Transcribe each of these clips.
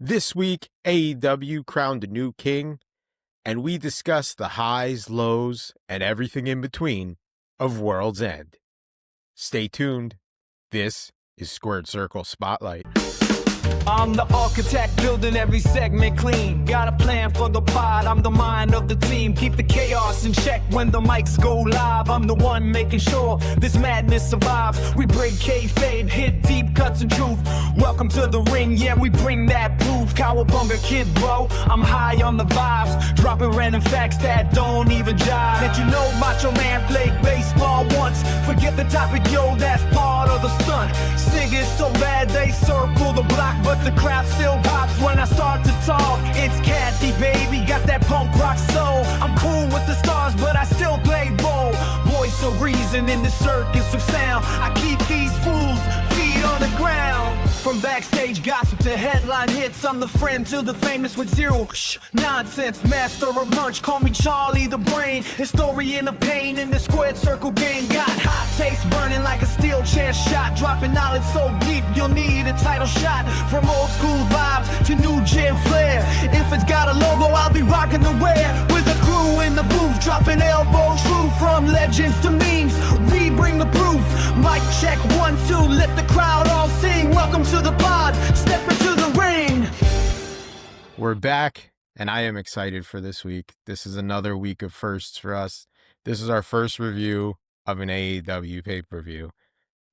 This week, AEW crowned a new king, and we discuss the highs, lows, and everything in between of World's End. Stay tuned. This is Squared Circle Spotlight. I'm the architect building every segment clean. Got a plan for the pod, I'm the mind of the team. Keep the chaos in check when the mics go live. I'm the one making sure this madness survives. We break kayfabe, hit deep cuts and truth. Welcome to the ring, yeah, we bring that proof. Cowabunga kid, bro, I'm high on the vibes. Dropping random facts that don't even jive. Did you know Macho Man played baseball once? Forget the topic, yo, that's part of the stunt. Singing so bad they circle the block, but the crowd still pops when I start to talk. It's Kathy, baby, got that punk rock soul. I'm cool with the stars, but I still play ball. Voice of reason in the circus of sound. I keep these fools feet on the ground. From backstage gossip to headline hits, I'm the friend to the famous with zero nonsense. Master of punch, call me Charlie the Brain. Historian of pain in the squared circle game. Got hot takes burning like a steel chair shot. Dropping knowledge so deep you'll need a title shot. From old school vibes to new gen flair. If it's got a logo, I'll be rocking the wear. With a crew in the booth, dropping elbow true. From legends to memes, we bring the proof. Mic check 1, 2, let the crowd all sing. Welcome to the pod, step into the ring. We're back, and I am excited for this week. This is another week of firsts for us. This is our first review of an AEW pay-per-view.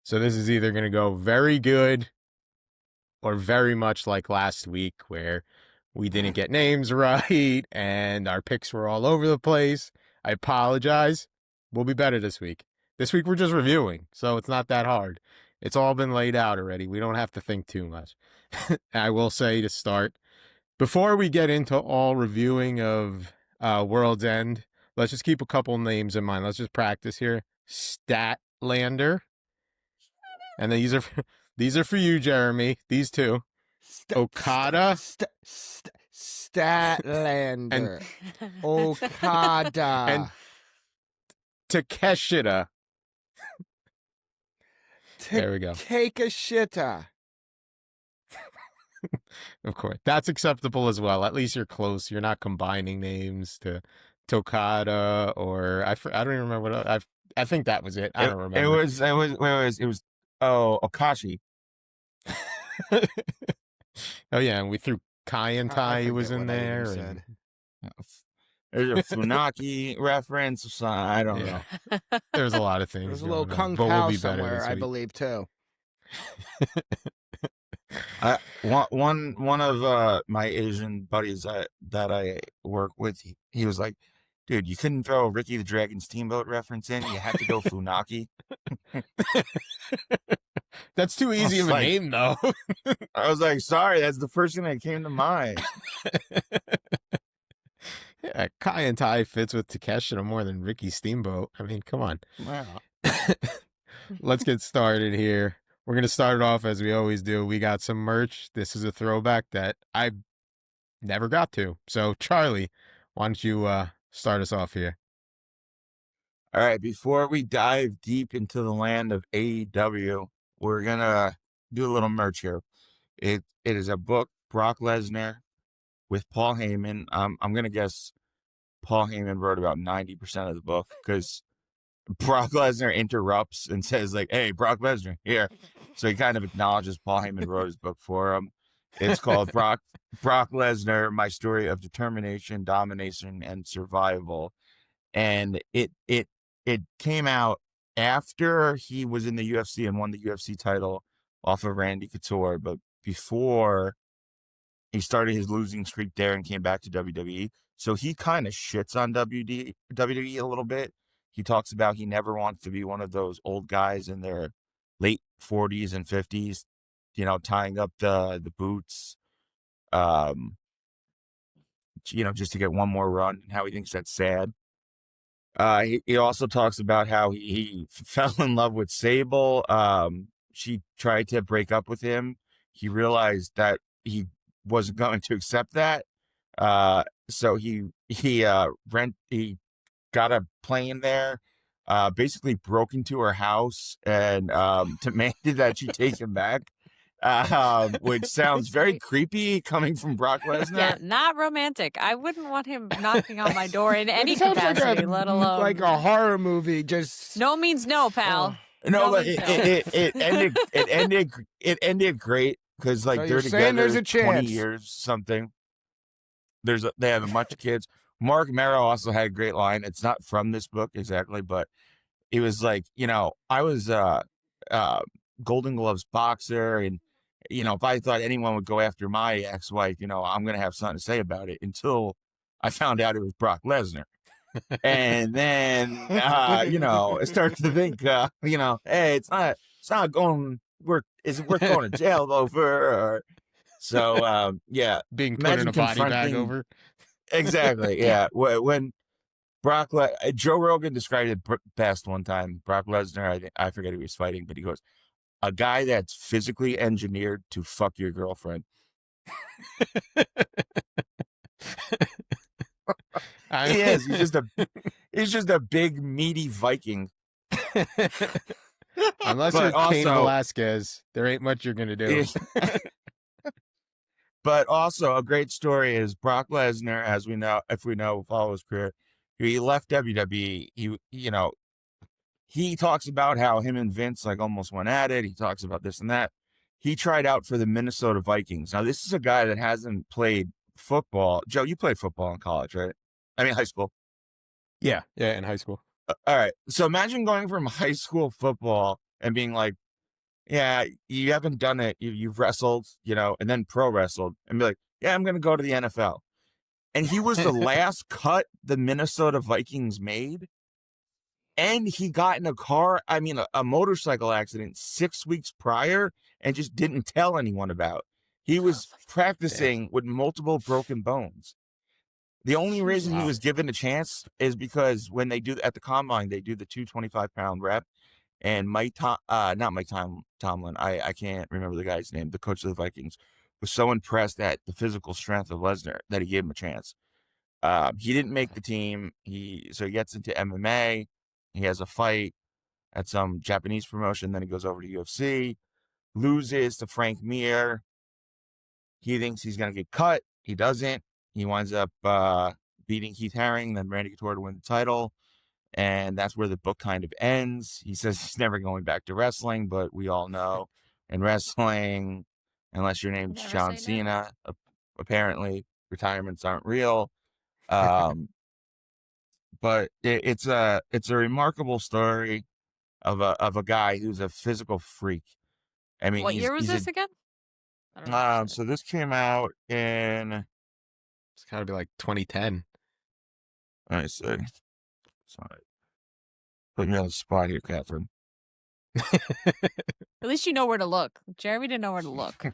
So this is either going to go very good or very much like last week where we didn't get names right and our picks were all over the place. I apologize. We'll be better this week. This week we're just reviewing, so it's not that hard. It's all been laid out already. We don't have to think too much. I will say to start, before we get into all reviewing of World's End, let's just keep a couple names in mind. Let's just practice here. Statlander. And these are for you, Jeremy. These two. Okada. Statlander. Okada. And Takeshita. There we go. Take a shitta. Of course. That's acceptable as well. At least you're close. You're not combining names to Tokada or I don't even remember what I think that was it. I don't remember. It was Okashi. Oh yeah, and we threw Kai and Tai was in there. And... There's a Funaki reference. So I don't know. There's a lot of things. There's a little Kung Pao Pao somewhere, I believe, too. One of my Asian buddies that I work with, he was like, dude, you couldn't throw a Ricky the Dragon Steamboat reference in. You had to go Funaki. That's too easy of a name, though. I was like, sorry, that's the first thing that came to mind. Yeah, Kai and Tai fits with Takeshita more than Ricky Steamboat. I mean, come on. Wow. Let's get started here. We're going to start it off as we always do. We got some merch. This is a throwback that I never got to. So, Charlie, why don't you start us off here? All right, before we dive deep into the land of AEW, we're going to do a little merch here. It is a book, Brock Lesnar, with Paul Heyman. I'm going to guess Paul Heyman wrote about 90% of the book because Brock Lesnar interrupts and says, like, hey, Brock Lesnar, here. So he kind of acknowledges Paul Heyman wrote his book for him. It's called Brock Lesnar, My Story of Determination, Domination, and Survival. And it came out after he was in the UFC and won the UFC title off of Randy Couture, but before he started his losing streak there and came back to WWE. So he kind of shits on WWE a little bit. He talks about he never wants to be one of those old guys in their late 40s and 50s, tying up the boots, just to get one more run, and how he thinks that's sad. He also talks about how he fell in love with Sable. She tried to break up with him. He realized that he wasn't going to accept that. So he got a plane there, basically broke into her house and demanded that she take him back. which sounds very Right. creepy coming from Brock Lesnar. Yeah, not romantic. I wouldn't want him knocking on my door in any It sounds capacity, like let alone like a horror movie. Just no means no, pal. No, but means no. it ended great because like So they're you're saying together there's a 20 chance. years something. They have a bunch of kids. Mark Merrow also had a great line. It's not from this book exactly, but it was like, I was Golden Gloves boxer, and if I thought anyone would go after my ex-wife, I'm gonna have something to say about it until I found out it was Brock Lesnar. And then I started to think hey, it's not going worth is it worth going to jail over? So yeah, Being put in a body bag over. Exactly. Yeah. When Joe Rogan described it best one time. Brock Lesnar, I forget who he was fighting, but he goes, a guy that's physically engineered to fuck your girlfriend. He is. He's just a big meaty Viking. Unless you're Cain Velasquez, there ain't much you're gonna do. But also a great story is Brock Lesnar, as we know, if we know, follow his career, he left WWE. He talks about how him and Vince like almost went at it. He talks about this and that. He tried out for the Minnesota Vikings. Now, this is a guy that hasn't played football. Joe, you played football in college, right? I mean, high school. Yeah, in high school. All right. So imagine going from high school football and being like, yeah, you haven't done it. You've wrestled, and then pro wrestled, and be like, yeah, I'm going to go to the NFL. And he was the last cut the Minnesota Vikings made. And he got in a motorcycle accident 6 weeks prior and just didn't tell anyone about. He was practicing with multiple broken bones. The only reason he was given a chance is because when they do at the combine, they do the 225-pound rep. And not Mike Tomlin, I can't remember the guy's name, the coach of the Vikings, was so impressed at the physical strength of Lesnar that he gave him a chance. He didn't make the team. So he gets into MMA. He has a fight at some Japanese promotion. Then he goes over to UFC, loses to Frank Mir. He thinks he's going to get cut. He doesn't. He winds up beating Keith Haring, then Randy Couture to win the title. And that's where the book kind of ends. He says he's never going back to wrestling, but we all know in wrestling, unless your name's John Cena, apparently retirements aren't real. But it's a remarkable story of a guy who's a physical freak. I mean, what year was this again? So this came out in. It's got to be like 2010. I see. Sorry. Put me on the spot here, Catherine. At least you know where to look. Jeremy didn't know where to look.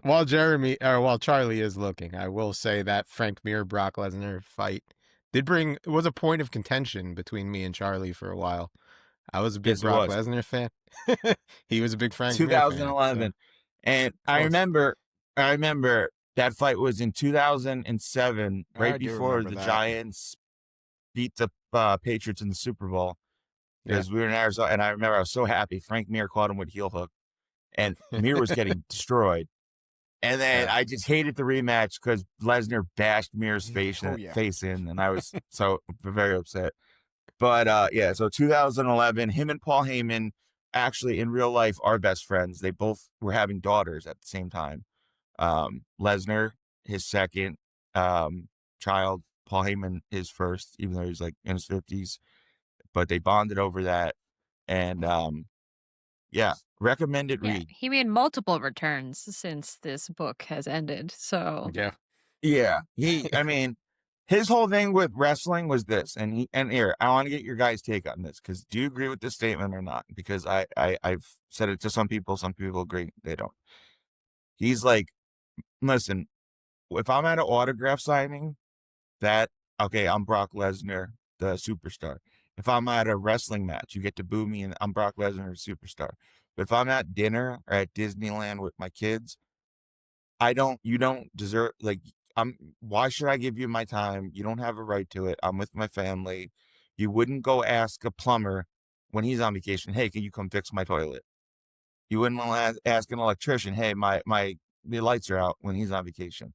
While Charlie is looking, I will say that Frank Mir Brock Lesnar fight it was a point of contention between me and Charlie for a while. I was a big Brock Lesnar fan. He was a big Frank Mir fan. 2011. And I remember that fight was in 2007, right before the Giants beat the Patriots in the Super Bowl. Because we were in Arizona, and I remember I was so happy. Frank Mir caught him with heel hook, and Mir was getting destroyed. And then I just hated the rematch because Lesnar bashed Mir's face in, and I was so very upset. But so 2011, him and Paul Heyman actually in real life are best friends. They both were having daughters at the same time. Lesnar, his second child, Paul Heyman, his first, even though he's like in his 50s. But they bonded over that. And recommended read. He made multiple returns since this book has ended. So yeah, his whole thing with wrestling was this, and here I want to get your guys' take on this, because do you agree with this statement or not? Because I've said it to some people agree, they don't. He's like, listen, if I'm at an autograph signing, I'm Brock Lesnar, the superstar. If I'm at a wrestling match, you get to boo me, and I'm Brock Lesnar, superstar. But if I'm at dinner or at Disneyland with my kids, you don't deserve, why should I give you my time? You don't have a right to it. I'm with my family. You wouldn't go ask a plumber when he's on vacation, hey, can you come fix my toilet? You wouldn't want to ask an electrician, hey, the lights are out when he's on vacation.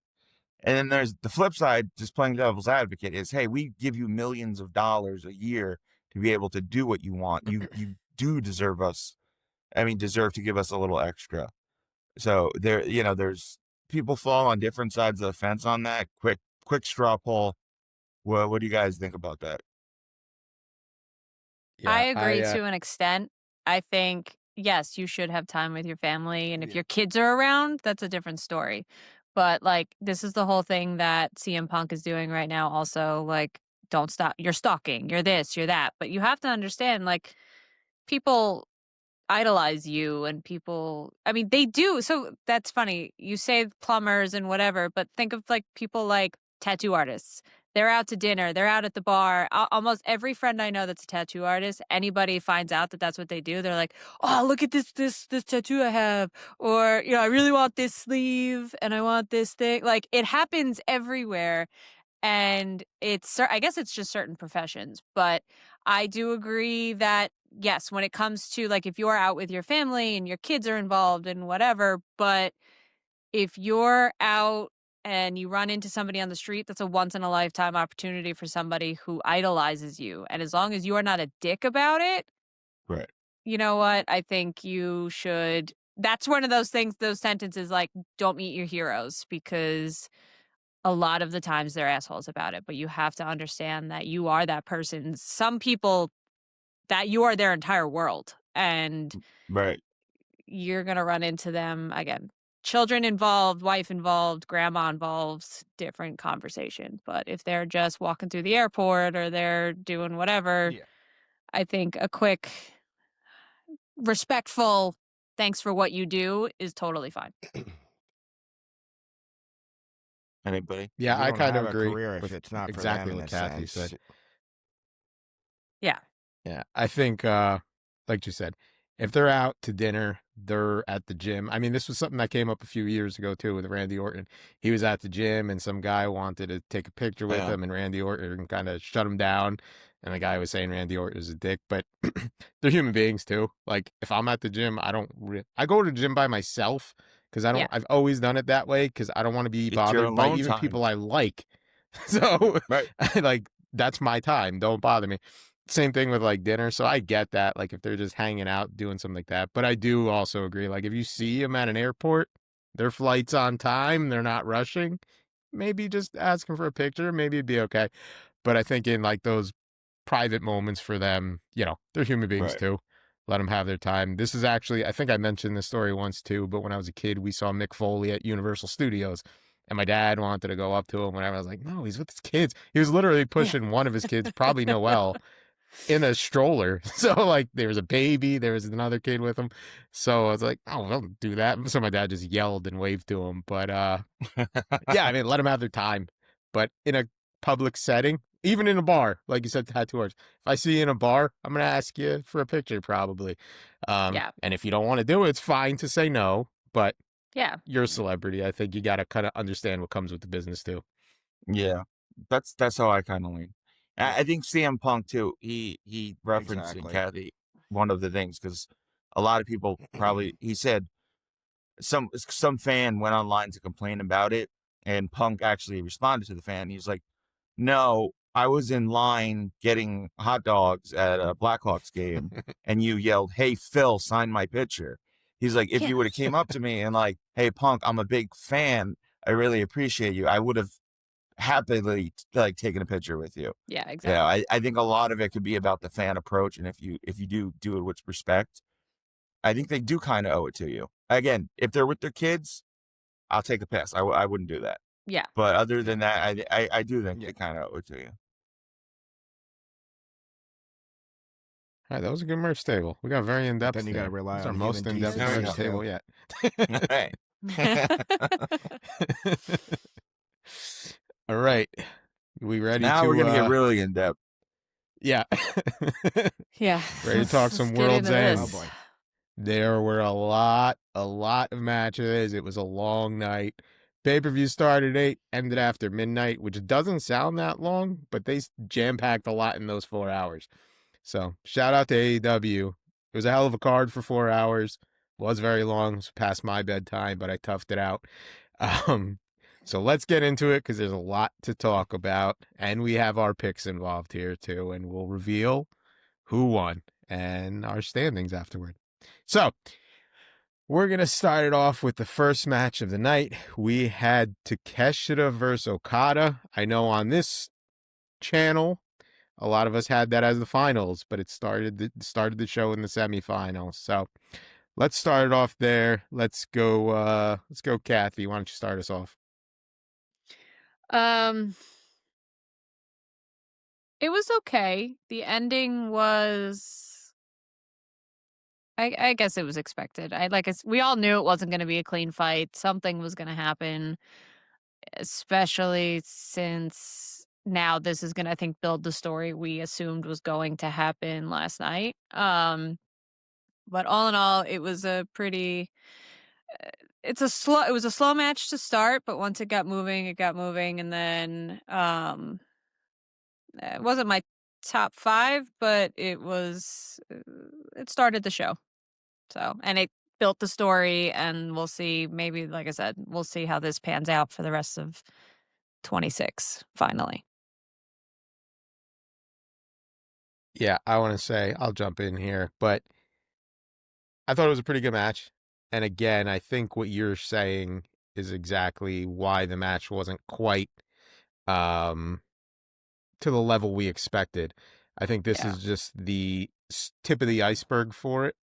And then there's the flip side, just playing devil's advocate, is hey, we give you millions of dollars a year to be able to do what you want. You do deserve us. I mean, deserve to give us a little extra. So there's people fall on different sides of the fence on that. Quick straw poll. What do you guys think about that? I Yeah, agree to an extent. I think, yes, you should have time with your family, and if your kids are around, that's a different story. But, like, this is the whole thing that CM Punk is doing right now also, like, don't stop. You're stalking, you're this, you're that. But you have to understand, like, people idolize you and people I mean, they do. So that's funny. You say plumbers and whatever, but think of like people like tattoo artists. They're out to dinner, they're out at the bar. Almost every friend I know that's a tattoo artist, anybody finds out that that's what they do, they're like, "Oh, look at this tattoo I have," or, "I really want this sleeve and I want this thing." Like it happens everywhere. And I guess it's just certain professions, but I do agree that, yes, when it comes to, like, if you're out with your family and your kids are involved and whatever, but if you're out and you run into somebody on the street, that's a once in a lifetime opportunity for somebody who idolizes you, and as long as you are not a dick about it, Right. you know what? I think you should that's one of those things, those sentences, like, "Don't meet your heroes," because a lot of the times they're assholes about it, but you have to understand that you are that person. Some people that you are their entire world, and Right. you're gonna run into them again. Children involved, wife involved, grandma involved, different conversation. But if they're just walking through the airport or they're doing whatever, Yeah. I think a quick, respectful thanks for what you do is totally fine. Anybody? Yeah, You I don't kind of have a agree career if with it's not for them exactly in what a Kathy sense. said. Yeah. Yeah, I think, like you said, if they're out to dinner, they're at the gym. I mean, this was something that came up a few years ago too with Randy Orton. He was at the gym and some guy wanted to take a picture with Yeah. him, and Randy Orton kind of shut him down. And the guy was saying Randy Orton is a dick, but they're human beings too. Like if I'm at the gym, I go to the gym by myself because Yeah. I've always done it that way because I don't want to be It's your bothered by alone even time. people I like. So Right. like that's my time. Don't bother me. Same thing with like dinner. So I get that, like if they're just hanging out doing something like that. But I do also agree, like if you see them at an airport, their flight's on time, they're not rushing, maybe just ask them for a picture, maybe it'd be okay. But I think in like those private moments for them, they're human beings Right. too. Let them have their time. This is actually, I think I mentioned this story once too, but when I was a kid, we saw Mick Foley at Universal Studios. And my dad wanted to go up to him whenever. I was like, no, he's with his kids. He was literally Yeah. pushing one of his kids, probably Noel, in a stroller. So like there was a baby, there was another kid with him. So I was like, oh, don't do that. So my dad just yelled and waved to him. But yeah, I mean, let them have their time. But in a public setting, even in a bar, like you said, tattoo artist, if I see you in a bar, I'm gonna ask you for a picture probably. Yeah. And if you don't want to do it, it's fine to say no. But Yeah. you're a celebrity. I think you got to kind of understand what comes with the business too. Yeah. That's how I kind of lean. Yeah. I think CM Punk too. He referenced in Exactly. Kathy one of the things because a lot of people probably he said some fan went online to complain about it, and Punk actually responded to the fan. He's like, "No, I was in line getting hot dogs at a Blackhawks game, and you yelled, 'Hey Phil, sign my picture.'" He's like, "If Yeah. you would have came up to me and like, 'Hey Punk, I'm a big fan. I really appreciate you,' I would have happily like taken a picture with you." Yeah, Yeah, exactly. I think a lot of it could be about the fan approach, and if you do it with respect, I think they do kind of owe it to you. Again, if they're with their kids, I'll take a pass. I wouldn't do that. Yeah. But other than that, I do think Yeah. they kind of owe it to you. All right, that was a good merch table. We got very in depth. Then you gotta rely It's our on most human in depth There we merch decency, go. table too. yet. Right. All right, we ready Now to? we're gonna get really in depth. Yeah, Yeah. ready to talk Let's some get World's into End. Oh this. boy. There were a lot of matches. It was a long night. Pay-per-view started at 8, ended after midnight, which doesn't sound that long, but they jam-packed a lot in those 4 hours. So shout out to AEW. It was a hell of a card for 4 hours. Was very long, it's past my bedtime, but I toughed it out. Um, so let's get into it because there's a lot to talk about, and we have our picks involved here too, and we'll reveal who won and our standings afterward. So we're going to start it off with the first match of the night. We had Takeshita versus Okada. I know on this channel, a lot of us had that as the finals, but it started the show in the semifinals. So let's start it off there. Let's go, Kathy. Why don't you start us off? It was okay. The ending was I guess it was expected. We all knew it wasn't going to be a clean fight. Something was going to happen, especially since now this is going to, I think, build the story we assumed was going to happen last night. But all in all, it was a pretty it was a slow match to start, but once it got moving, and then it wasn't my top 5, but it started the show. So, and it built the story, and we'll see, maybe, like I said, we'll see how this pans out for the rest of 26, finally. Yeah, I want to say, I'll jump in here, but I thought it was a pretty good match. And again, I think what you're saying is exactly why the match wasn't quite um, to the level we expected. I think this Yeah. is just the tip of the iceberg for it.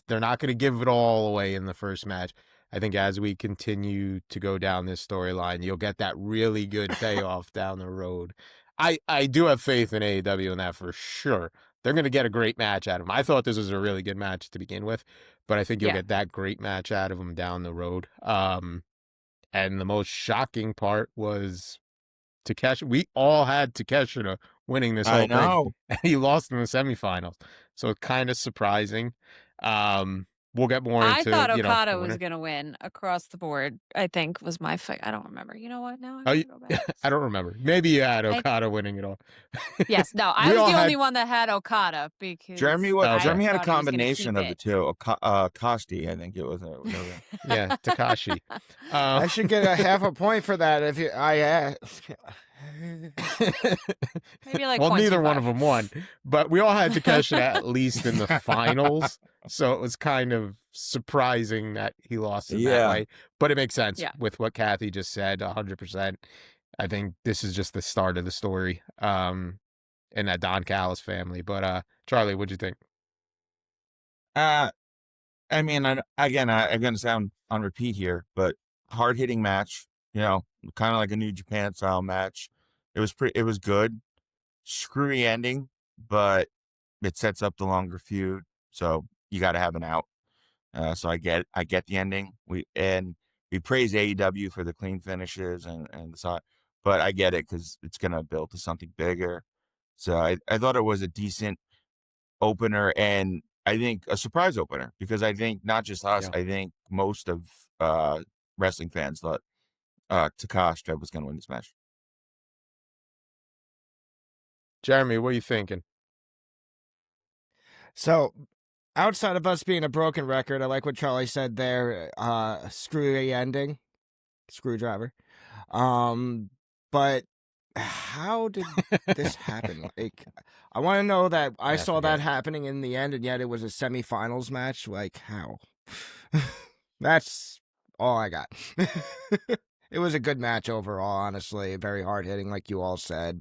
They're not going to give it all away in the first match. I think as we continue to go down this storyline, you'll get that really good payoff down the road. I do have faith in AEW in that for sure. They're going to get a great match out of them. I thought this was a really good match to begin with, but I think you'll Yeah. get that great match out of them down the road. And the most shocking part was Takeshi. We all had Takeshita winning this whole I know. thing, and he lost in the semifinals. So kind of surprising. We'll get more I into, thought the Okada was winner. going to win across the board, I think was my fight. I don't remember. You know what? Now I Oh, gotta go back. I don't remember. Maybe you had I- Okada winning it all. Yes, no, I We was all the had- only one that had Okada because Jeremy Okay. Jeremy had a thought he was gonna combination keep of the it. two. Kosti, I think it was. Whatever. Yeah, Takashi. I should get a half a point for that if you. Maybe like Well, neither one 0.25. of them won, but we all had Takeshita at least in the finals, so it was kind of surprising that he lost in that Yeah. way. But it makes sense Yeah. with what Kathy just said, 100%. I think this is just the start of the story, in that Don Callis family. But Charlie, what'd you think? I mean, I'm gonna sound on repeat here, but hard hitting match. Kind of like a New Japan style match. It was good. Screwy ending, but it sets up the longer feud. So you got to have an out. So I get the ending. We praise AEW for the clean finishes and so, but I get it because it's gonna build to something bigger. So I thought it was a decent opener, and I think a surprise opener, because I think not just us, Yeah. I think most of wrestling fans thought Takeshita was going to win this match. Jeremy, what are you thinking? So, outside of us being a broken record, I like what Charlie said there. Screwy ending, screwdriver. But how did this happen? Like, I want to know that I saw that happening in the end, and yet it was a semifinals match. Like, how? That's all I got. It was a good match overall, honestly. Very hard hitting, like you all said.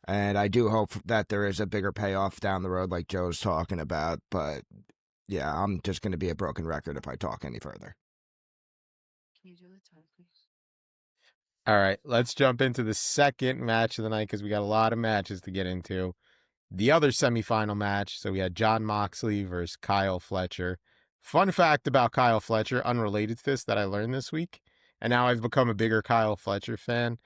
And I do hope that there is a bigger payoff down the road, like Joe's talking about. But yeah, I'm just going to be a broken record if I talk any further. Can you do the time, please? All right, let's jump into the second match of the night because we got a lot of matches to get into. The other semifinal match, so we had Jon Moxley versus Kyle Fletcher. Fun fact about Kyle Fletcher, unrelated to this, that I learned this week, and now I've become a bigger Kyle Fletcher fan.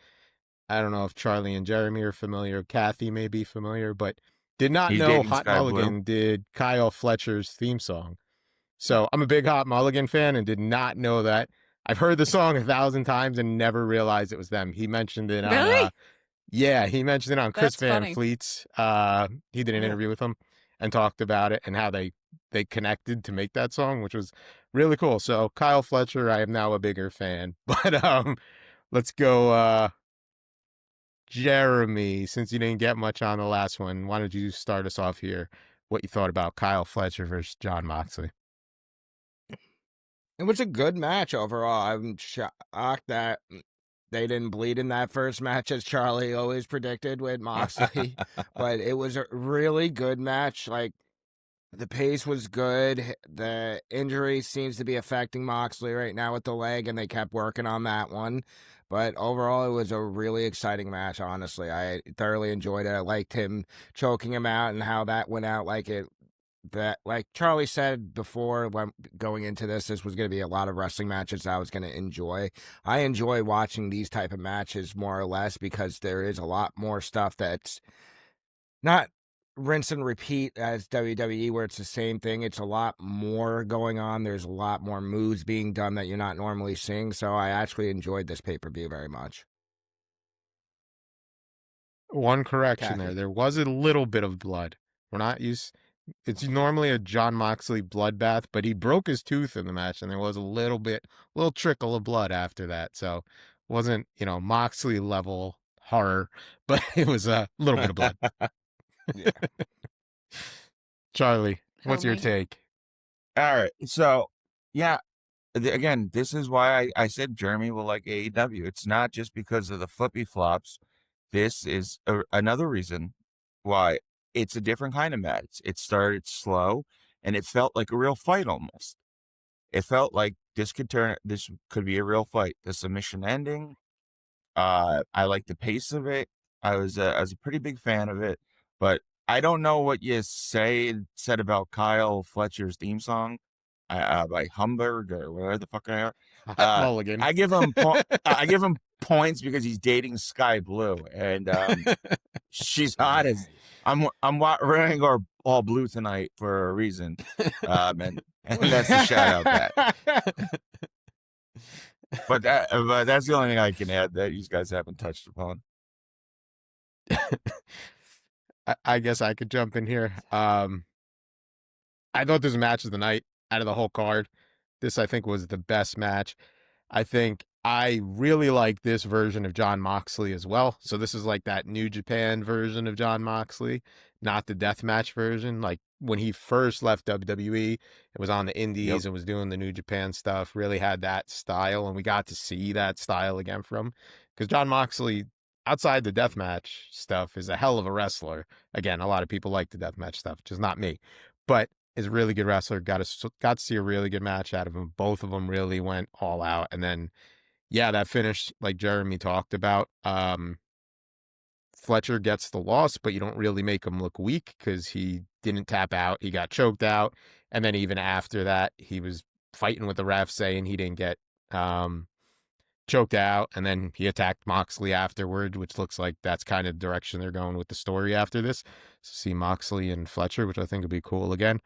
I don't know if Charlie and Jeremy are familiar, Kathy may be familiar, but did not He's know dating Hot Sky Blue. Mulligan did Kyle Fletcher's theme song. So I'm a big Hot Mulligan fan and did not know that. I've heard the song 1,000 times and never realized it was them. He mentioned it on, Really? yeah, he mentioned it on Chris That's Van funny. Fleet's. He did an interview with him, and talked about it and how they connected to make that song, which was really cool. So Kyle Fletcher, I am now a bigger fan. But let's go Jeremy, since you didn't get much on the last one, why don't you start us off here? What you thought about Kyle Fletcher versus John Moxley? It was a good match overall. I'm shocked that they didn't bleed in that first match, as Charlie always predicted with Moxley. But it was a really good match. Like, the pace was good. The injury seems to be affecting Moxley right now with the leg, and they kept working on that one. But overall, it was a really exciting match, honestly. I thoroughly enjoyed it. I liked him choking him out and how that went out like Charlie said before, when going into this was going to be a lot of wrestling matches I was going to enjoy. I enjoy watching these type of matches more or less because there is a lot more stuff that's not rinse and repeat as WWE, where it's the same thing. It's a lot more going on. There's a lot more moves being done that you're not normally seeing. So I actually enjoyed this pay-per-view very much. One correction Kathy. there was a little bit of blood. We're not used. It's normally a John Moxley bloodbath, but he broke his tooth in the match, and there was a little trickle of blood after that. So it wasn't, Moxley level horror, but it was a little bit of blood. Yeah. Charlie, what's your Homie. take? All right. So, yeah, again, this is why I said Jeremy will like AEW. It's not just because of the flippy flops. This is another reason why it's a different kind of match. It started slow, and it felt like a real fight almost. It felt like this could be a real fight. The submission ending, I like the pace of it. I was a pretty big fan of it, but I don't know what you said about Kyle Fletcher's theme song, by Humberg or whatever the fuck I are. Mulligan. I give him points because he's dating Sky Blue, and she's hot as wearing all blue tonight for a reason, and that's the shout out that. But that's the only thing I can add that you guys haven't touched upon. I guess I could jump in here. I thought this match of the night out of the whole card. This, I think, was the best match. I think I really like this version of John Moxley as well. So this is like that New Japan version of John Moxley, not the deathmatch version. Like when he first left WWE, it was on the indies and was doing the New Japan stuff, really had that style. And we got to see that style again from him. Because John Moxley, outside the deathmatch stuff, is a hell of a wrestler. Again, a lot of people like the deathmatch stuff, just not me. But is a really good wrestler. Got to see a really good match out of him. Both of them really went all out. And then, yeah, that finish, like Jeremy talked about, Fletcher gets the loss, but you don't really make him look weak because he didn't tap out. He got choked out. And then even after that, he was fighting with the ref saying he didn't get choked out. And then he attacked Moxley afterward, which looks like that's kind of the direction they're going with the story after this. See Moxley and Fletcher, which I think would be cool again.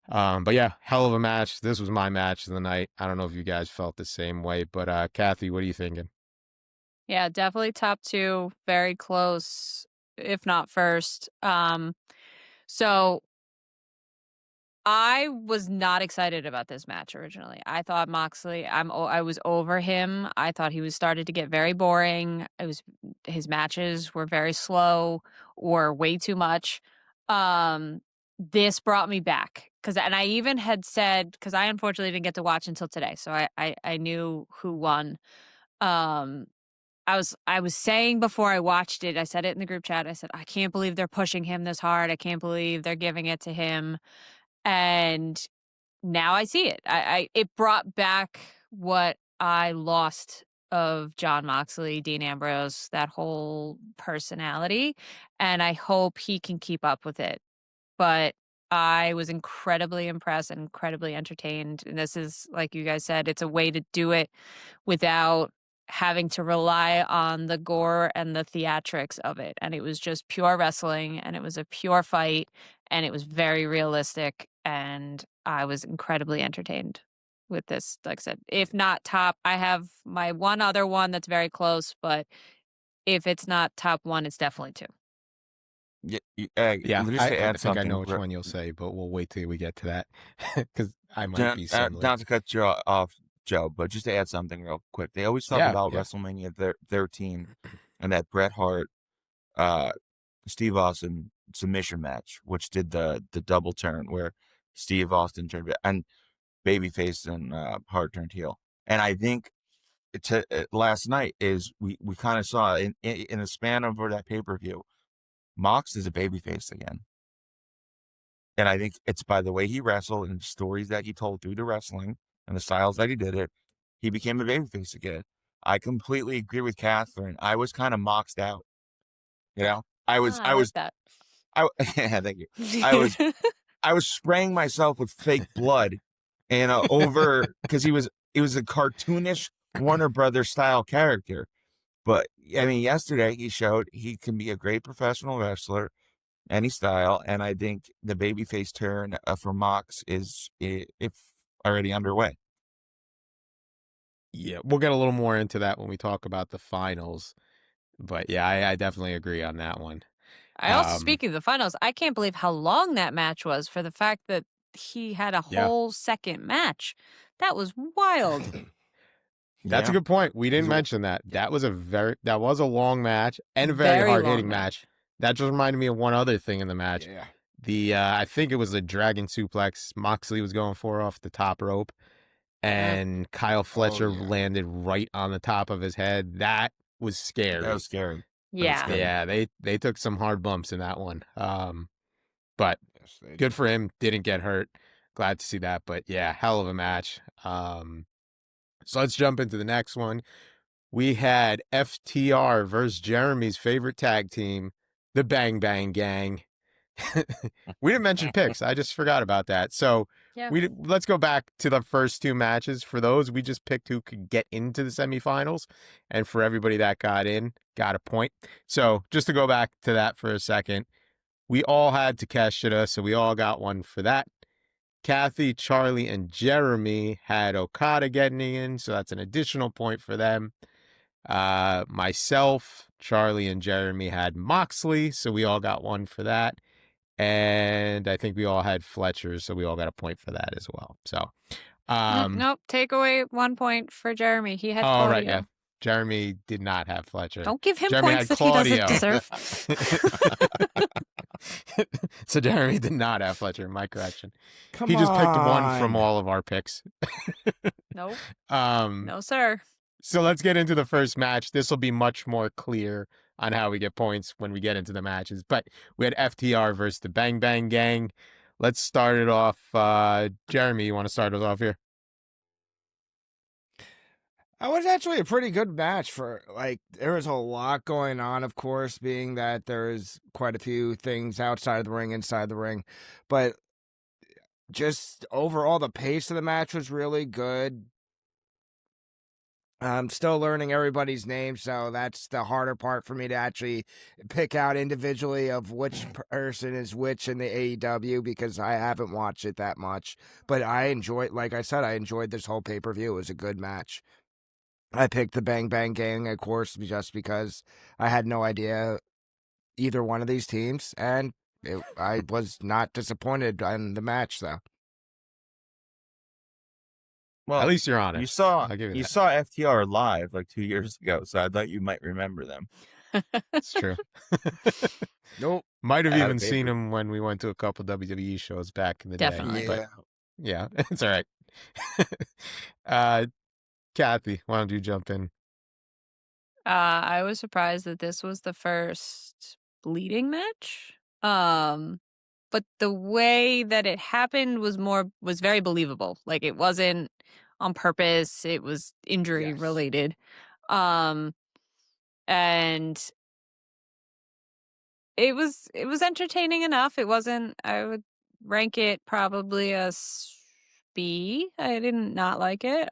But yeah, hell of a match. This was my match of the night. I don't know if you guys felt the same way, but Kathy, what are you thinking? Yeah, definitely top two, very close, if not first. So I was not excited about this match originally. I thought Moxley, I was over him. I thought he was started to get very boring. His matches were very slow or way too much. This brought me back and I even had said, because I unfortunately didn't get to watch until today, so I knew who won. I was saying before I watched it, I said it in the group chat. I said, I can't believe they're pushing him this hard. I can't believe they're giving it to him. And now I see it. It brought back what I lost of John Moxley, Dean Ambrose, that whole personality. And I hope he can keep up with it. But I was incredibly impressed and incredibly entertained. And this is, like you guys said, it's a way to do it without having to rely on the gore and the theatrics of it. And it was just pure wrestling, and it was a pure fight, and it was very realistic. And I was incredibly entertained with this. Like I said, if not top, I have my one other one that's very close, but if it's not top one, it's definitely two. Yeah, Yeah, just I, to I add think I know something, which one you'll say, but we'll wait till we get to that because I might be similar. not to cut you off, Joe, but just to add something real quick. They always talk Yeah, about yeah. WrestleMania 13 and that Bret Hart, uh, Steve Austin submission match, which did the double turn where Steve Austin turned and babyface and Hart turned heel. And I think last night is we kind of saw in the span of that pay-per-view, Mox is a babyface again. And I think it's by the way he wrestled and the stories that he told through the wrestling and the styles that he did it, he became a babyface again. I completely agree with Catherine. I was kind of moxed out. You know, I like that. yeah, thank you. I was, I was spraying myself with fake blood, and over because he was a cartoonish Warner Brothers style character. But I mean, yesterday he showed he can be a great professional wrestler, any style, and I think the babyface turn for Mox is if already underway. Yeah, we'll get a little more into that when we talk about the finals. But yeah, I definitely agree on that one. I also, Um, speaking of the finals, I can't believe how long that match was for the fact that he had a yeah, whole second match. That was wild. that's a Yeah, good point. We didn't he's a mention that. That was a long match and a very Very hard long hitting match. match. That just reminded me of one other thing in the match. Yeah. The I think it was a dragon suplex Moxley was going for off the top rope, Yep. and Kyle Oh Fletcher yeah. landed right on the top of his head. That was that scary. was scary. That was Yeah. scary. Yeah, they took some hard bumps in that one. But Yes, they good did. for him. Didn't get hurt. Glad to see that. But yeah, hell of a match. So let's jump into the next one. We had FTR versus Jeremy's favorite tag team, the Bang Bang Gang. We didn't mention picks. I just forgot about that. So Yeah. let's go back to the first two matches. For those, we just picked who could get into the semifinals, and for everybody that got in, got a point. So just to go back to that for a second, we all had Takeshita, so we all got one for that. Kathy, Charlie, and Jeremy had Okada getting in, so that's an additional point for them. Myself, Charlie, and Jeremy had Moxley, so we all got one for that. And I think we all had Fletcher, so we all got a point for that as well. So, Nope. Take away 1 point for Jeremy. He had all right, Claudio. yeah. Jeremy did not have Fletcher. Don't give him Jeremy points had that he doesn't Claudio. deserve. So Jeremy did not have Fletcher. My correction. Come He just picked one on. from all of our picks. Nope. Um, No, sir. So let's get into the first match. This will be much more clear on how we get points when we get into the matches. But we had FTR versus the Bang Bang Gang. Let's start it off. Jeremy, you want to start us off here? That was actually a pretty good match for there was a lot going on, of course, being that there's quite a few things outside of the ring, inside the ring. But just overall the pace of the match was really good. I'm still learning everybody's names, so that's the harder part for me to actually pick out individually of which person is which in the AEW because I haven't watched it that much. But I enjoyed, like I said, I enjoyed this whole pay-per-view. It was a good match. I picked the Bang Bang Gang, of course, just because I had no idea either one of these teams, and I was not disappointed in the match, though. Well, At least you're honest. I'll give you you that. saw FTR live like 2 years ago, so I thought you might remember them. It's true. Nope. Might have At a even seen pay-per- him when we went to a couple WWE shows back in the Definitely. day. But yeah, it's all right. Kathy, why don't you jump in? I was surprised that this was the first bleeding match. But the way that it happened was very believable. Like it wasn't on purpose. It was injury Yes. related. And it was entertaining enough. It wasn't, I would rank it probably a B. I didn't not like it.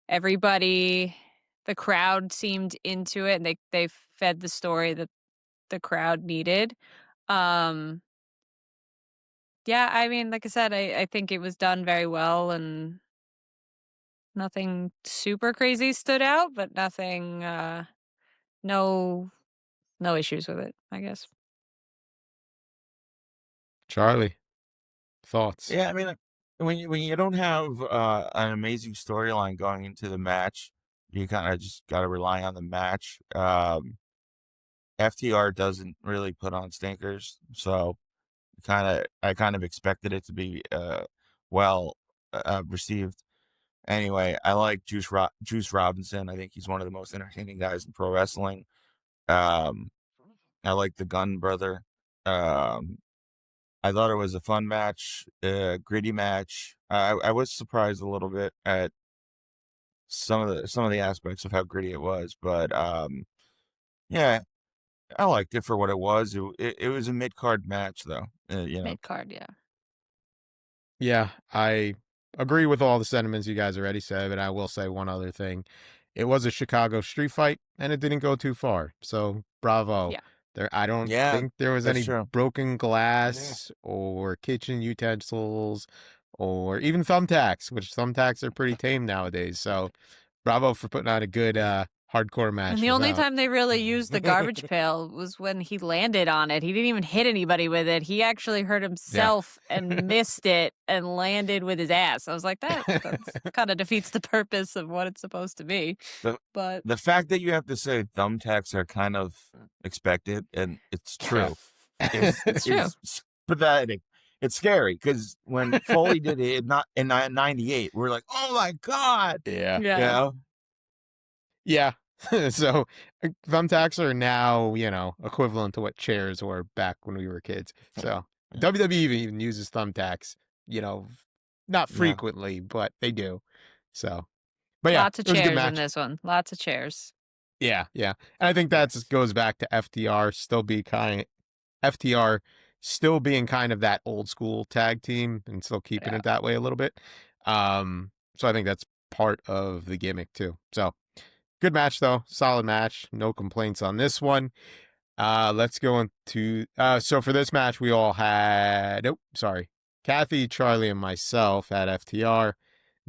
Everybody, the crowd seemed into it, and they fed the story that the crowd needed. Yeah, I mean, like I said, I think it was done very well, and nothing super crazy stood out, but nothing, no No issues with it, I guess. Charlie, thoughts? Yeah, I mean, when you don't have an amazing storyline going into the match, you kind of just got to rely on the match. FTR doesn't really put on stinkers, so I kind of expected it to be well received. Anyway, I like Juice Robinson. I think he's one of the most entertaining guys in pro wrestling. Um, I like the Gun Brother. Um, I thought it was a fun match, gritty match. I was surprised a little bit at some of the aspects of how gritty it was, but yeah, I liked it for what it was. It was a mid card match, though. You know, Mid card, yeah. Yeah, I agree with all the sentiments you guys already said, but I will say one other thing. It was a Chicago street fight, and it didn't go too far. So bravo. Yeah. I don't yeah, think there was that's any true. broken glass or kitchen utensils or even thumbtacks, which thumbtacks are pretty tame nowadays. So bravo for putting on a good hardcore match And the only without. time they really used the garbage pail was when he landed on it. He didn't even hit anybody with it. He actually hurt Yeah. himself and missed it and landed with his ass. I was like, that's kind of defeats the purpose of what it's supposed to be. The But the fact that you have to say thumbtacks are kind of expected, and it's true, is it's true. pathetic. It's scary because when Foley did it in '98, we're like, "Oh my god!" Yeah. You Yeah. know? Yeah. So thumbtacks are now, equivalent to what chairs were back when we were kids. So WWE even uses thumbtacks, not Yeah. frequently, but they do. So, but yeah, Lots of it was a good chairs in match. this one. Lots of chairs. Yeah, yeah. And I think that goes back to FTR still being kind of that old school tag team and still keeping Yeah. it that way a little bit. So I think that's part of the gimmick too. So good match though, solid match, no complaints on this one. Let's go into so for this match we all had Kathy, Charlie, and myself had FTR.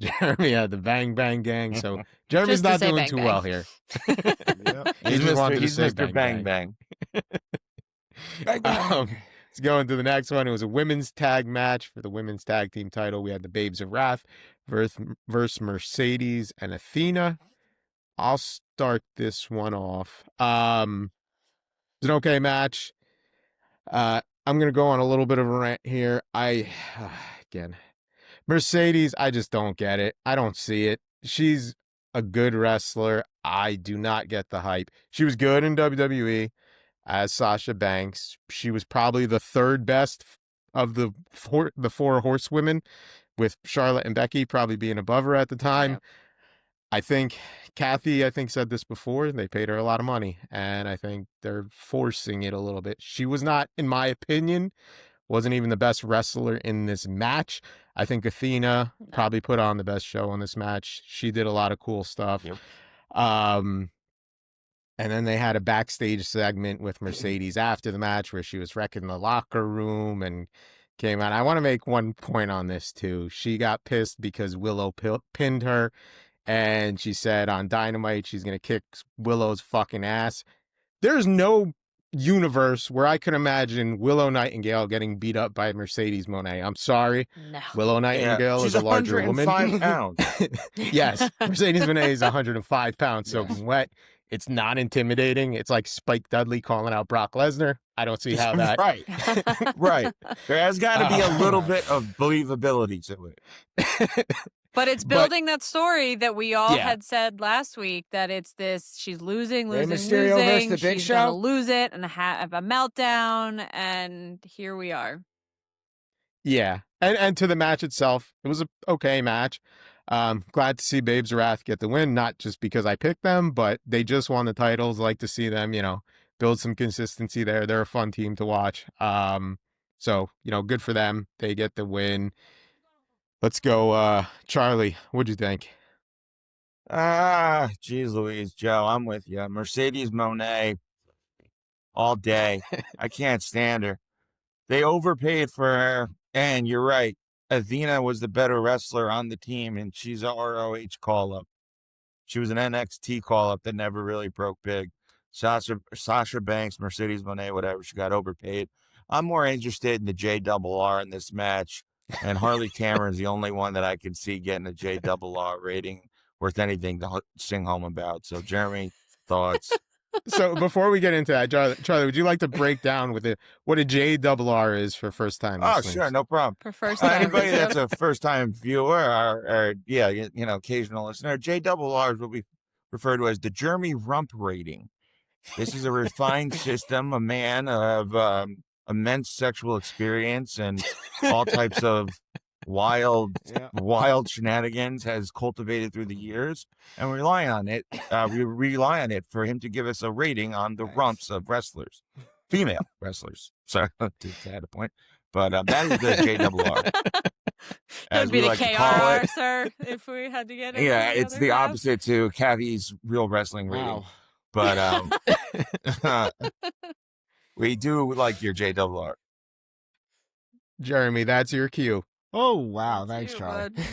Jeremy had the Bang Bang Gang, so Jeremy's Just to not say doing bang too bang. well here. Yep. He just wanted to He's say Mr. Bang Bang Bang. Bang. Let's go into the next one. It was a women's tag match for the women's tag team title. We had the Babes of Wrath versus Mercedes and Athena. I'll start this one off. It's an okay match. I'm gonna go on a little bit of a rant here. Again, Mercedes, I just don't get it. I don't see it. She's a good wrestler. I do not get the hype. She was good in WWE as Sasha Banks. She was probably the third best of the four horsewomen, with Charlotte and Becky probably being above her at the time. Yeah. I think Kathy, said this before, they paid her a lot of money, and I think they're forcing it a little bit. She was not, in my opinion, wasn't even the best wrestler in this match. I think Athena probably put on the best show on this match. She did a lot of cool stuff. Yep. And then they had a backstage segment with Mercedes after the match where she was wrecking the locker room and came out. I want to make one point on this too. She got pissed because Willow pinned her, and she said on Dynamite she's going to kick Willow's fucking ass. There's no universe where I could imagine Willow Nightingale getting beat up by Mercedes Moné. I'm sorry. No. Willow Nightingale She's is a larger woman. 105 pounds. Yes, Mercedes Moné is 105 pounds soaking wet. It's not intimidating. It's like Spike Dudley calling out Brock Lesnar. I don't see how that. Right. Right. There has got to be a little bit of believability to it. But it's building that story that we all Yeah. had said last week, that it's this, she's losing, Rey Mysterio versus losing. the Big She's gonna Show? lose it and have a meltdown, and here we are. Yeah, and to the match itself, it was a okay match. Glad to see Babes of Wrath get the win, not just because I picked them, but they just won the titles. Like to see them, build some consistency there. They're a fun team to watch. So good for them. They get the win. Let's go, Charlie. What'd you think? Geez Louise, Joe, I'm with you. Mercedes Moné all day. I can't stand her. They overpaid for her, and you're right. Athena was the better wrestler on the team, and she's a ROH call-up. She was an NXT call-up that never really broke big. Sasha Banks, Mercedes Moné, whatever. She got overpaid. I'm more interested in the JRR in this match, and Harley Cameron's the only one that I can see getting a JRR rating worth anything to sing home about. So, Jeremy, thoughts? So before we get into that, Charlie, would you like to break down with it what a JRR is for first time Oh, listeners? sure, no problem. For first time. Anybody that's a first time viewer or yeah, occasional listener, JRR is what we refer to as the Jeremy Rump rating. This is a refined system, a man of immense sexual experience and all types of wild shenanigans has cultivated through the years, and we rely on it. We rely on it for him to give us a rating on the rumps of wrestlers, female wrestlers. Sorry to add a point, but that is the JRR. That would be the KRR, sir, if we had to get it. Yeah, it's the opposite to Kathy's real wrestling rating. Wow. But we do like your JRR. Jeremy, that's your cue. Oh, wow. Thanks, Thanks, Charlie. bud.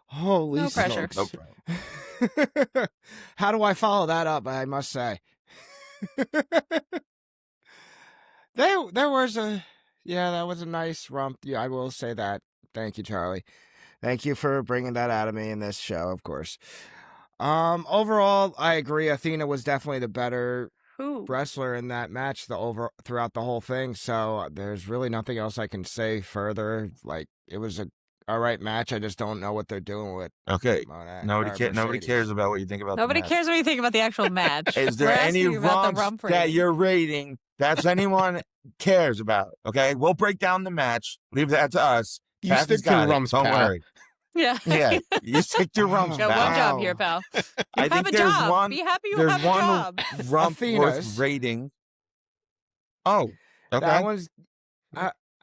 Holy No pressure. No smokes. problem. How do I follow that up, I must say? There was that was a nice rump. Yeah, I will say that. Thank you, Charlie. Thank you for bringing that out of me in this show, of course. Overall, I agree. Athena was definitely the better wrestler in that match throughout the whole thing. So there's really nothing else I can say further. Like, it was a all right match. I just don't know what they're doing with. Okay. Nobody cares about what you think about. Nobody cares what you think about the actual match. Is there any rumps that you're rating that's anyone cares about? Okay, we'll break down the match. Leave that to us. You Kathy's stick to got it. rumps, Don't pal. worry. Yeah. Yeah, you stick to rumps. Got pal. one job here, pal. You I have think a there's job. one. Be happy you There's have one a job. rump worth Athena's. rating. Oh, okay. That was.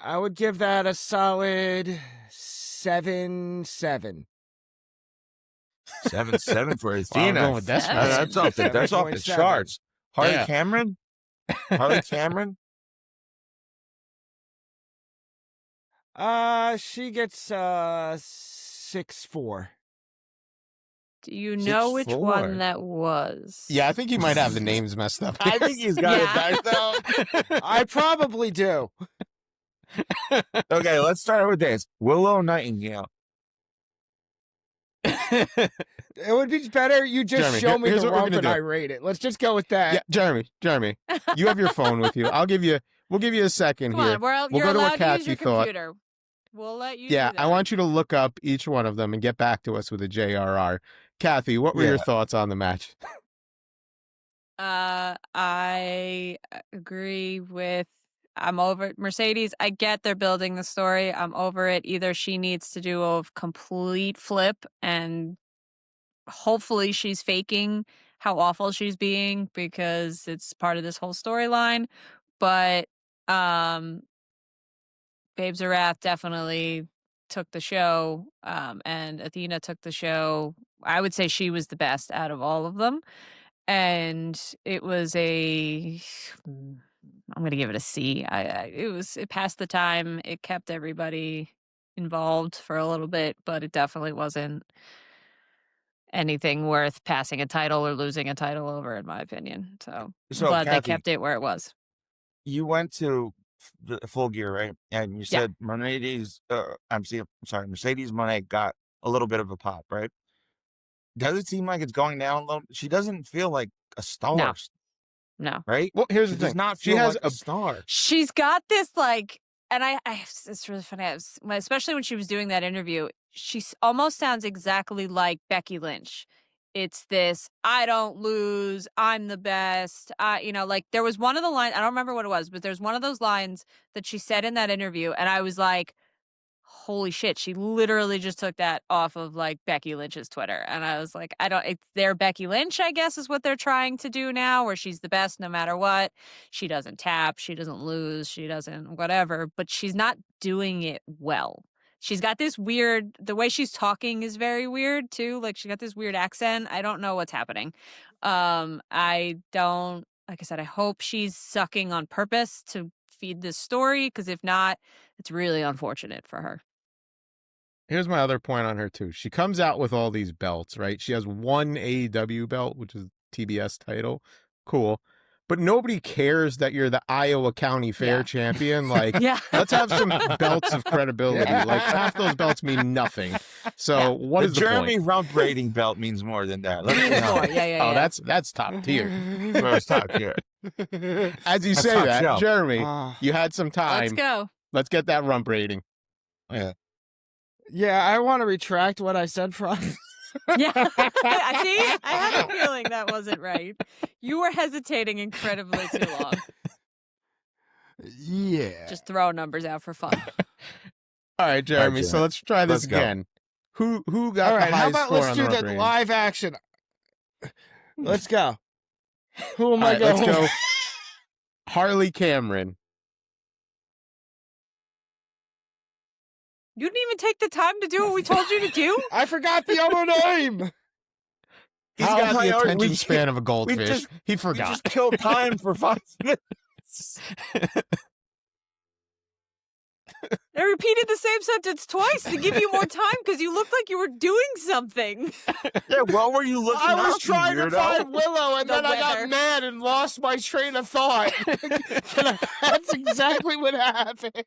I would give that a solid 7-7. 7-7 for Wow, I'm Athena. going with this Seven. one. That's off the 7.7. charts. Harley Yeah. Cameron. Harley Cameron. She gets 6-4. Do you know which 6'4". one that was? Yeah, I think you might have the names messed up. I think he's got Yeah. it back though. I probably do. Okay, let's start with this. Willow Nightingale. It would be better you just Jeremy, show me here's the what we're rump gonna and do. I rate it. Let's just go with that. Yeah, Jeremy, you have your phone with you. We'll give you a second Come here. on, We'll you're go to what allowed to use Kathy your thought. computer. We'll let you Yeah, do that. I want you to look up each one of them and get back to us with a JRR. Kathy, what were your Yeah. thoughts on the match? I agree with I'm over it. Mercedes. I get they're building the story. I'm over it. Either she needs to do a complete flip and hopefully she's faking how awful she's being because it's part of this whole storyline. But Babe Zarath definitely took the show, and Athena took the show. I would say she was the best out of all of them. And it was I'm going to give it a C. It passed the time. It kept everybody involved for a little bit, but it definitely wasn't anything worth passing a title or losing a title over, in my opinion. So glad they Kathy, kept it where it was. you went to the Full Gear, right? And you said Mercedes Moné got a little bit of a pop, right? Does it seem like it's going down a little? She doesn't feel like a star. No. Right? Well, here's She the does thing. not She feel has like a star. She's got this and it's really funny. Especially when she was doing that interview, she almost sounds exactly like Becky Lynch. It's this, I don't lose, I'm the best. There was one of the lines, I don't remember what it was, but there's one of those lines that she said in that interview. And I was like, holy shit, she literally just took that off of Becky Lynch's Twitter. And I was like, it's their Becky Lynch, I guess, is what they're trying to do now, where she's the best no matter what. She doesn't tap, she doesn't lose, she doesn't whatever, but she's not doing it well. She's got this weird, the way she's talking is very weird too. She got this weird accent. I don't know what's happening. Like I said, I hope she's sucking on purpose to feed this story, because if not, it's really unfortunate for her. Here's my other point on her too. She comes out with all these belts, right? She has one AEW belt, which is TBS title. Cool. But nobody cares that you're the Iowa County Fair Yeah. champion. Like, Yeah. let's have some belts of credibility. Yeah. Like, half those belts mean nothing. So Yeah. what the is the Jeremy point? Rump rating belt means more than that. Let's be More. honest. Yeah. Oh, that's top tier. First top tier. As you That's say top that, shelf. Jeremy, Ah. you had some Let's time. go. Let's get that rump rating. Yeah. Yeah, I want to retract what I said, Franz. Yeah. See, I had a feeling that wasn't right. You were hesitating incredibly too long. Yeah. Just throw numbers out for fun. All right, Jeremy. So Jeremy. let's try this Let's go. again. Who got All right, the how highest about score let's on do the the rump rating? live action? Let's go. Who am All I right, going? let's go. Harley Cameron. You didn't even take the time to do what we told you to do? I forgot the other name. He's How got the high are we? attention span of a goldfish. just- He We forgot. just killed time for 5 minutes. I repeated the same sentence twice to give you more time because you looked like you were doing something. Yeah, what were you looking I was up, trying to weirdo? find Willow, and The then I weather. got mad and lost my train of thought. That's exactly what happened.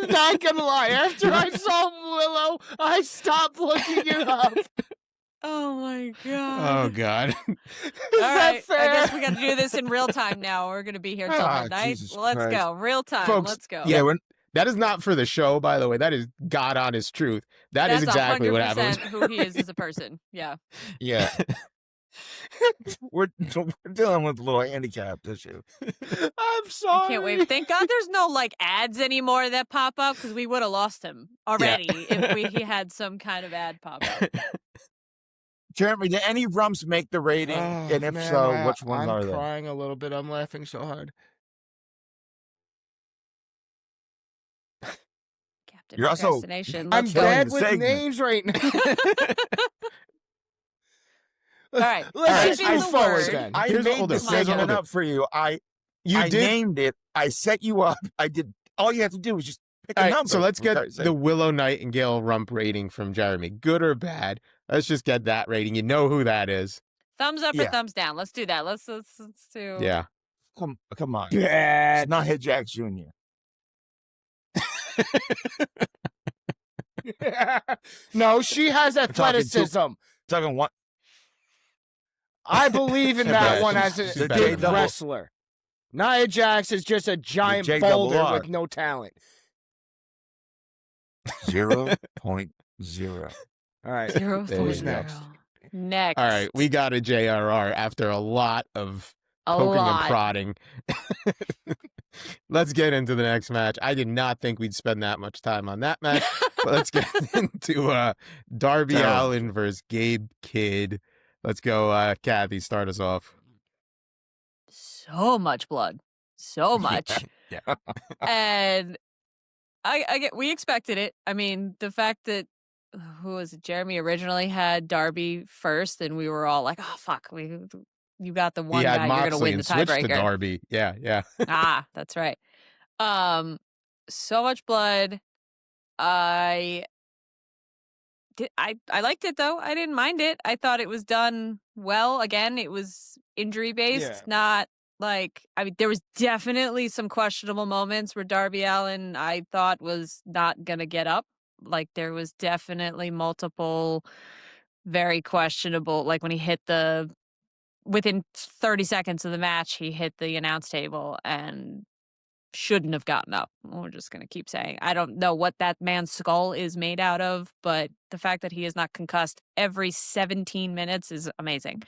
Not gonna lie, after I saw Willow, I stopped looking it up. Oh my Oh god. God. Is All that right, fair? I guess we got to do this in real time now. We're going to be here till Ah, midnight. Jesus Let's Christ. go. Real time. Folks, Let's go. yeah, when that is not for the show, by the way. That is God honest truth. That's That's exactly what 100% happened. who he is as a person. Yeah. yeah. we're dealing with a little handicap issue. I'm sorry. I can't wait. Thank God there's no like ads anymore that pop up because we would have lost him already if he had some kind of ad pop up. Jeremy, did any rumps make the rating? Oh, and if man, so, which ones I'm are they? crying a little bit. I'm laughing so hard. Captain You're also- Procrastination. I'm Let's go. killing bad the with segment. names right now. All right. Let's All right, just Give me move the forward word. then. I Here's what made we'll do. the Here's what we'll segment do. up for you. I You did. named it. I set you up. I did. All you have to do is just pick All a right, number. so let's for get Christ's sake. the Willow Nightingale rump rating from Jeremy. Good or bad? Let's just get that rating. You know who that is. Thumbs up or Yeah. thumbs down. Let's do that. Let's do. Yeah. Come on. Bad. It's not Hit Jack Jr. No, she has talking athleticism. Talking one. I believe in She's that bad. one She's- as she's a bad. good J-double. wrestler. Nia Jax is just a giant J-double boulder R. with no talent. 0.0. All right. 0 There you Who's go. next? Next. All right. We got a JRR after a lot of A poking lot. and prodding. Let's get into the next match. I did not think we'd spend that much time on that match. But let's get into Darby Terrible. Allin versus Gabe Kidd. Let's go, Kathy, start us off. So much blood. So much. Yeah. And I get we expected it. I mean, the fact that who was it? Jeremy originally had Darby first, and we were all like, "Oh fuck, you got the one He guy. had You're gonna Moxley win the and switched to tiebreaker." Darby. Yeah, yeah. Ah, that's right. So much blood. I liked it though. I didn't mind it. I thought it was done well. Again, it was injury based, Yeah. not like I mean there was definitely some questionable moments where Darby Allin I thought was not gonna get up. Like there was definitely multiple very questionable like when he hit within 30 seconds of the match he hit the announce table and shouldn't have gotten up. We're just going to keep saying. I don't know what that man's skull is made out of, but the fact that he is not concussed every 17 minutes is amazing.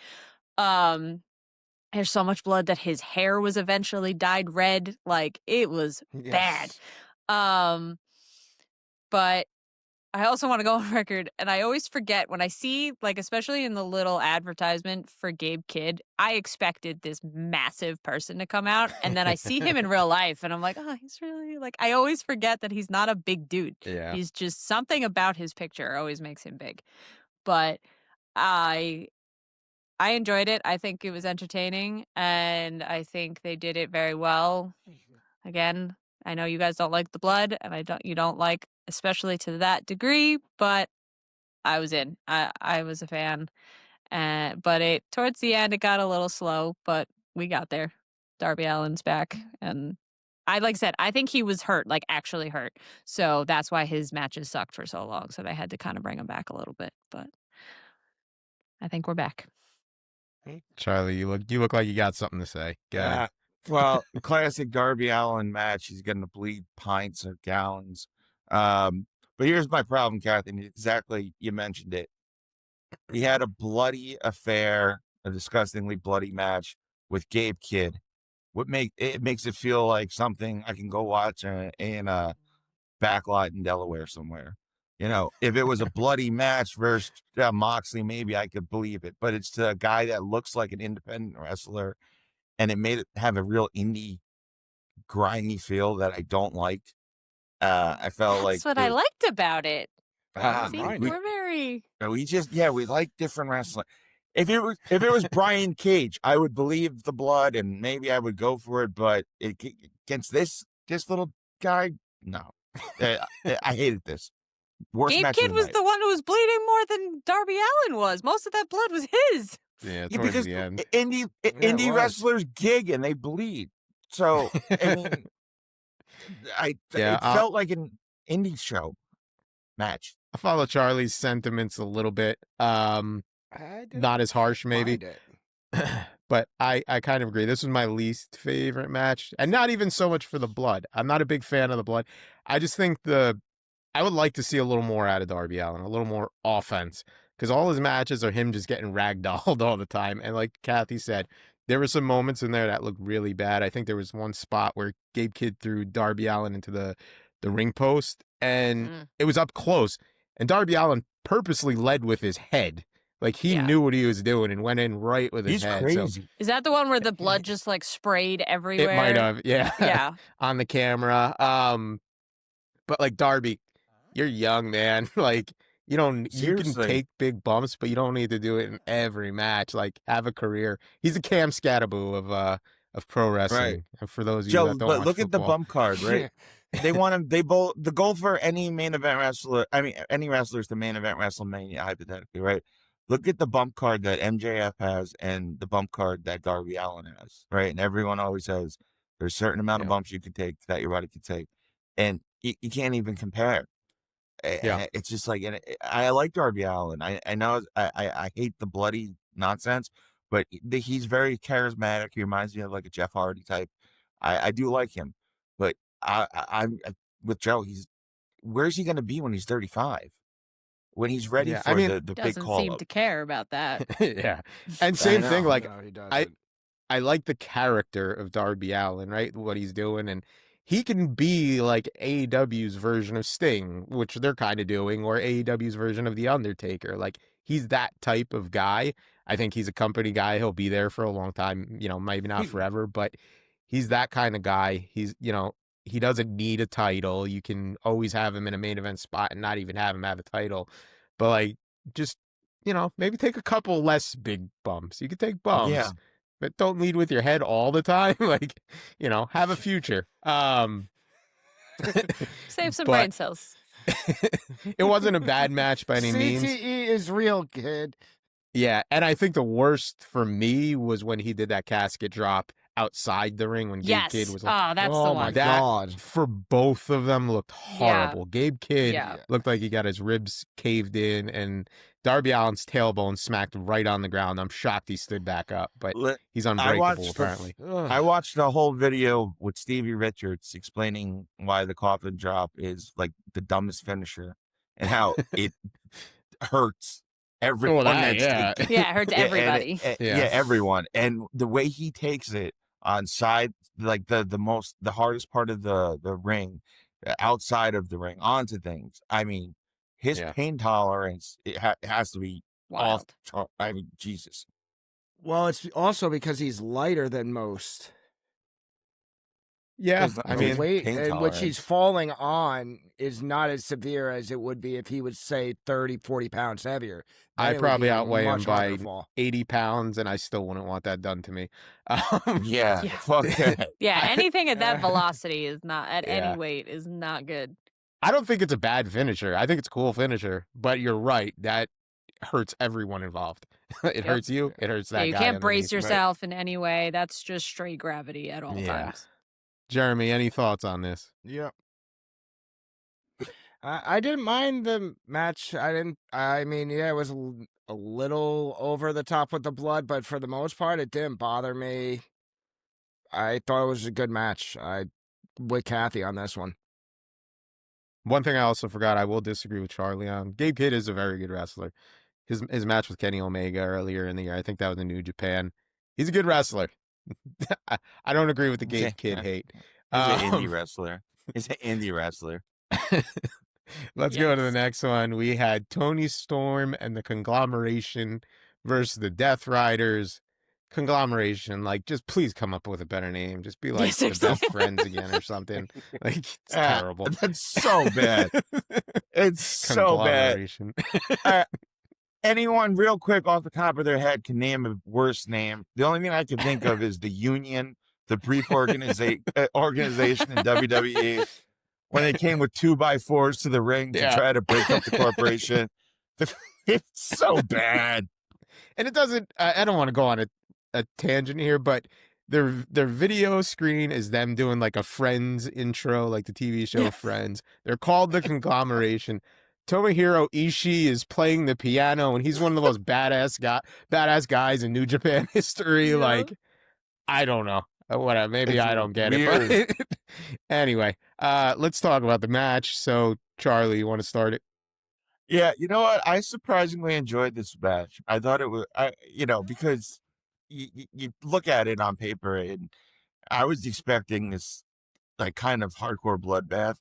There's so much blood that his hair was eventually dyed red. Like it was bad. But I also want to go on record, and I always forget when I see, like, especially in the little advertisement for Gabe Kidd, I expected this massive person to come out, and then I see him in real life, and I'm like, oh, he's really, like, I always forget that he's not a big dude. Yeah. He's just something about his picture always makes him big. But I enjoyed it. I think it was entertaining, and I think they did it very well. Again, I know you guys don't like the blood, and you don't like especially to that degree, but I was in. I was a fan. But towards the end it got a little slow, but we got there. Darby Allin's back, and like I said, I think he was hurt, like actually hurt. So that's why his matches sucked for so long. So they had to kind of bring him back a little bit. But I think we're back. Charlie, you look like you got something to say. Go ahead. Well, classic Darby Allin match. He's going to bleed pints or gallons. But here's my problem, Kathy. and Exactly, you mentioned it. He had a bloody affair, a disgustingly bloody match with Gabe Kidd. It makes it feel like something I can go watch in a backlot in Delaware somewhere. You know, if it was a bloody match versus Moxley, maybe I could believe it. But it's to a guy that looks like an independent wrestler, and it made it have a real indie, grimy feel that I don't like. I felt like That's what I liked about it. See, Right. we're very. we like different wrestling. If it was Brian Cage, I would believe the blood and maybe I would go for it. But against this little guy, no, I hated this. Worst Gabe match of Kidd the was night. the one who was bleeding more than Darby Allin was. Most of that blood was his. Yeah, Yeah, towards because the end. indie was. wrestlers gig and they bleed. So I mean, it felt like an indie show match. I follow Charlie's sentiments a little bit. I didn't Not as harsh, maybe. mind it. But I kind of agree. This was my least favorite match. And not even so much for the blood. I'm not a big fan of the blood. I just think I would like to see a little more out of Darby Allin, a little more offense. Because all his matches are him just getting ragdolled all the time. And like Kathy said, there were some moments in there that looked really bad. I think there was one spot where Gabe Kidd threw Darby Allin into the ring post, and it was up close. And Darby Allin purposely led with his head. Like he knew what he was doing and went in right with his He's head. crazy. So Is that the one where the blood just like sprayed everywhere? it might have, yeah. Yeah. On the camera. But like Darby, you're young, man. Like you can Seriously. take big bumps, but you don't need to do it in every match. Like have a career. He's a Cam Scattaboo of pro wrestling. Right. And for those of you Joe, that don't but watch look at the football, bump card, right? They want him. The goal for any main event wrestler. I mean, any wrestler is the main event WrestleMania, hypothetically, right? Look at the bump card that MJF has and the bump card that Darby Allin has, right? And everyone always says there's a certain amount of bumps you can take that your body can take, and you can't even compare. Yeah. It's just like, and I like Darby Allin. I know I hate the bloody nonsense, but he's very charismatic. He reminds me of like a Jeff Hardy type. I do like him, but I'm with Joe. Where's he going to be when he's 35? When he's ready Yeah, for I mean, the big Doesn't call seem up. to care about that. yeah. And same thing, know. like No, he doesn't. I like the character of Darby Allin, right? What he's doing. And he can be like AEW's version of Sting, which they're kind of doing, or AEW's version of The Undertaker. Like, he's that type of guy. I think he's a company guy. He'll be there for a long time, maybe not forever, but he's that kind of guy. He doesn't need a title. You can always have him in a main event spot and not even have him have a title. But, like, just, maybe take a couple less big bumps. You could take bumps. Yeah. But don't lead with your head all the time. Like, have a future. Save some But- brain cells. It wasn't a bad match by any means. CTE is real, kid. Yeah, and I think the worst for me was when he did that casket drop outside the ring when Gabe Yes. Kidd was Oh, like, that's the Oh one. my That- god. for both of them looked horrible. Gabe Kidd Yeah. looked like he got his ribs caved in, and Darby Allin's tailbone smacked right on the ground. I'm shocked he stood back up, but he's unbreakable watched apparently. I watched a whole video with Stevie Richards explaining why the coffin drop is like the dumbest finisher and how it hurts everyone. that, yeah. Yeah, it hurts Yeah, and everybody. Yeah. everyone. And the way he takes it on side, like the hardest part of the ring, outside of the ring, onto things. I mean, his Yeah. pain tolerance it has to be off. Wild. I mean, Jesus. Well, it's also because he's lighter than most. Yeah, Because I The mean, weight pain and which tolerance. he's falling on is not as severe as it would be if he was, say, 30, 40 pounds heavier. Then I it would probably be a outweigh him much harder by to fall. 80 pounds, and I still wouldn't want that done to me. Yeah, Yeah. fuck that. Yeah, anything at that velocity is not, at Yeah. any weight, is not good. I don't think it's a bad finisher. I think it's a cool finisher, but you're right. That hurts everyone involved. It Yep. hurts you. It hurts Yeah, that you guy can't brace underneath. yourself in any way. That's just straight gravity at all Yeah. times. Jeremy, any thoughts on this? Yeah. I didn't mind the match. I mean, yeah, it was a little over the top with the blood, but for the most part, it didn't bother me. I thought it was a good match. I with Kathy on this one. One thing I also forgot, I will disagree with Charlie on. Gabe Kidd is a very good wrestler. His match with Kenny Omega earlier in the year, I think that was in New Japan. He's a good wrestler. I don't agree with the Gabe Kidd hate. He's an indie wrestler. He's an indie wrestler. Let's go to the next one. We had Tony Storm and the Conglomeration versus the Death Riders. Conglomeration, like, just please come up with a better name. Just be like the best friends again or something. Like, it's terrible. That's so bad. It's so bad. Anyone, real quick, off the top of their head, can name a worse name. The only thing I can think of is the Union, the brief organization in WWE, when they came with 2x4s to the ring to try to break up the corporation. It's so bad. And it doesn't, I don't want to go on a tangent here, but their video screen is them doing like a Friends intro, like the TV show Friends. They're called the Conglomeration. Tomohiro Ishii is playing the piano, and he's one of the most badass guys in New Japan history. Yeah. Like, I don't know. Whatever. Maybe I don't get it. But anyway, let's talk about the match. So, Charlie, you want to start it? Yeah, you know what? I surprisingly enjoyed this match. I thought it was, because you look at it on paper, and I was expecting this like kind of hardcore bloodbath,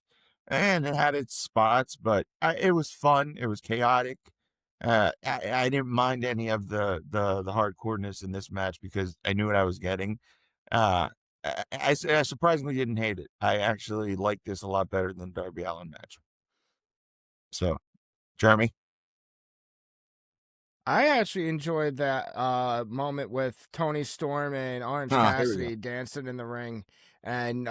and it had its spots, but it was fun. It was chaotic. I didn't mind any of the hardcoreness in this match because I knew what I was getting. I surprisingly didn't hate it. I actually liked this a lot better than the Darby Allin match. So, Jeremy? I actually enjoyed that moment with Tony Storm and Orange Cassidy dancing in the ring and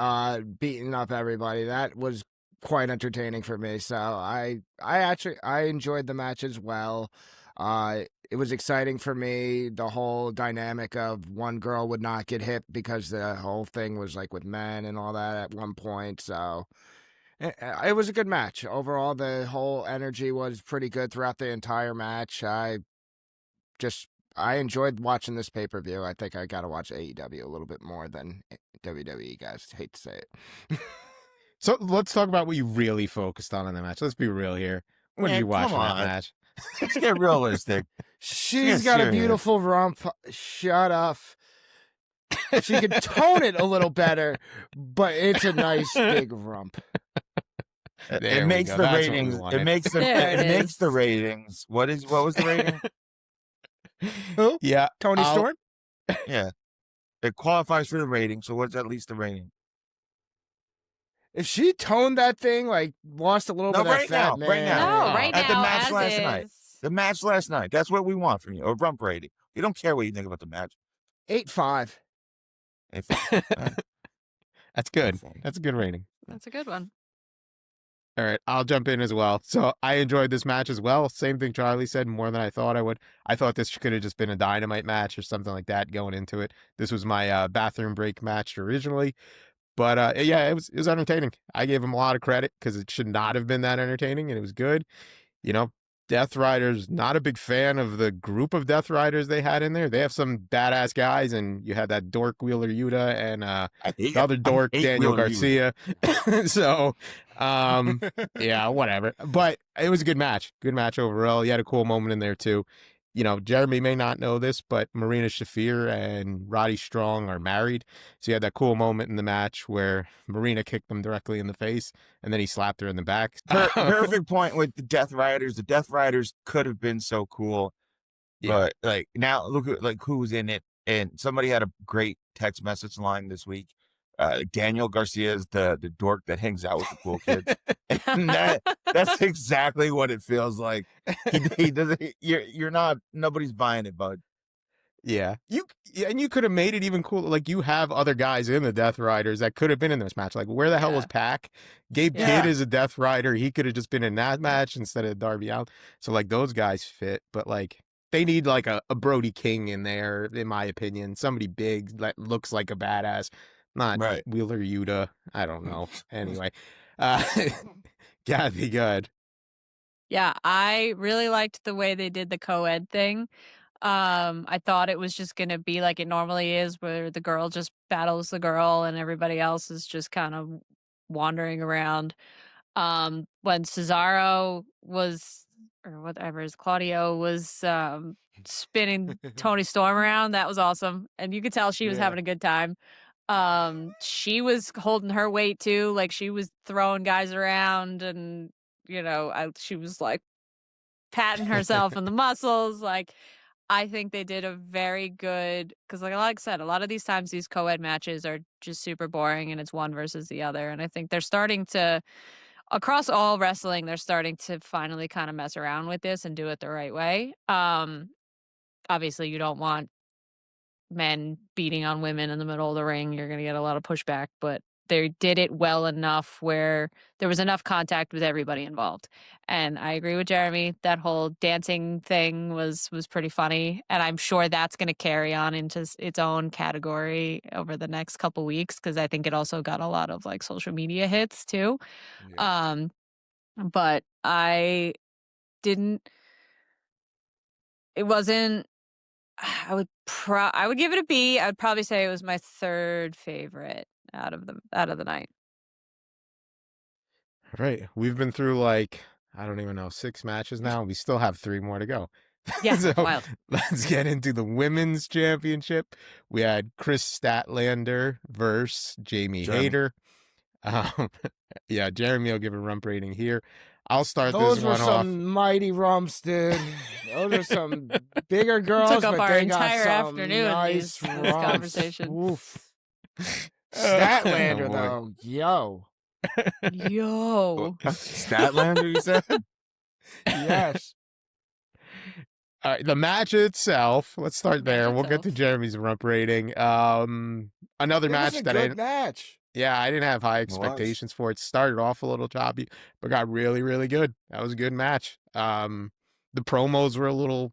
beating up everybody. That was quite entertaining for me. So I enjoyed the match as well. It was exciting for me. The whole dynamic of one girl would not get hit because the whole thing was like with men and all that at one point. So it was a good match. Overall, the whole energy was pretty good throughout the entire match. I enjoyed watching this pay-per-view. I think I got to watch AEW a little bit more than WWE, guys. Hate to say it. So let's talk about what you really focused on in the match. Let's be real here. What did you watch in that match? Let's get realistic. She's got a beautiful rump. Shut up. She could tone it a little better, but it's a nice big rump. It makes the ratings. It makes the ratings. What was the rating? Who? Yeah, Tony Storm. Yeah, it qualifies for the rating. So what's at least the rating? If she toned that thing, like lost a little bit of fat, right now. No, right At the now, match as last is. night. The match last night. That's what we want from you. A rump rating. We don't care what you think about the match. 8.5. That's good. That's a good rating. That's a good one. All right, I'll jump in as well. So I enjoyed this match as well. Same thing Charlie said, more than I thought I would. I thought this could have just been a Dynamite match or something like that going into it. This was my bathroom break match originally. But yeah, it was entertaining. I gave him a lot of credit because it should not have been that entertaining, and it was good. You know, Death Riders, not a big fan of the group of Death Riders they had in there. They have some badass guys, and you had that dork Wheeler Yuta and the other dork Daniel Garcia. So, yeah, whatever. But it was a good match. Good match overall. You had a cool moment in there too. You know, Jeremy may not know this, but Marina Shafir and Roddy Strong are married. So you had that cool moment in the match where Marina kicked him directly in the face, and then he slapped her in the back. Perfect point with the Death Riders. The Death Riders could have been so cool, but like now look at like who's in it. And somebody had a great text message line this week. Daniel Garcia is the dork that hangs out with the cool kids. And that's exactly what it feels like. He doesn't. You're not. Nobody's buying it, bud. Yeah, and you could have made it even cooler. Like you have other guys in the Death Riders that could have been in this match. Like where the hell was Yeah. Pac? Gabe Yeah. Kidd is a Death Rider. He could have just been in that match instead of Darby Allin. So like those guys fit, but like they need like a Brody King in there, in my opinion. Somebody big that looks like a badass, not Right. Wheeler Yuta. I don't know. Anyway, uh, Kathy, good. Yeah, I really liked the way they did the co-ed thing. I thought it was just gonna be like it normally is, where the girl just battles the girl and everybody else is just kind of wandering around. When Cesaro was, or whatever his Claudio was, spinning Tony Storm around, that was awesome, and you could tell she was Yeah. having a good time. She was holding her weight too, like she was throwing guys around, and she was like patting herself in the muscles. Like, I think they did a very good, because like I said, a lot of these times these co-ed matches are just super boring and it's one versus the other. And I think they're starting to, across all wrestling, they're starting to finally kind of mess around with this and do it the right way. Obviously you don't want men beating on women in the middle of the ring. You're going to get a lot of pushback, but they did it well enough where there was enough contact with everybody involved. And I agree with Jeremy. That whole dancing thing was pretty funny, and I'm sure that's going to carry on into its own category over the next couple weeks, because I think it also got a lot of like social media hits too. Yeah. But I didn't. It wasn't. I would give it a B. I would probably say it was my third favorite out of the night. All right, we've been through like I don't even know 6 matches now. We still have 3 more to go. Yeah, So wild. let's get into the women's championship. We had Chris Statlander versus Jamie Jeremy. Hayter. Yeah, Jeremy will give a rump rating here. I'll start Those this were one some off. mighty rumps, dude. Those are some bigger girls, Took up but our they got entire some afternoon nice in this rumps. conversation. Oof. Oh, Statlander, boy. though, yo, Yo. Statlander, you said? yes. All right, the match itself. Let's start there. Match We'll get to itself. Jeremy's rump rating. Another It match was a that good match. yeah, I didn't have high was. expectations for it. Started off a little choppy, but got really, really good. That was a good match. The promos were a little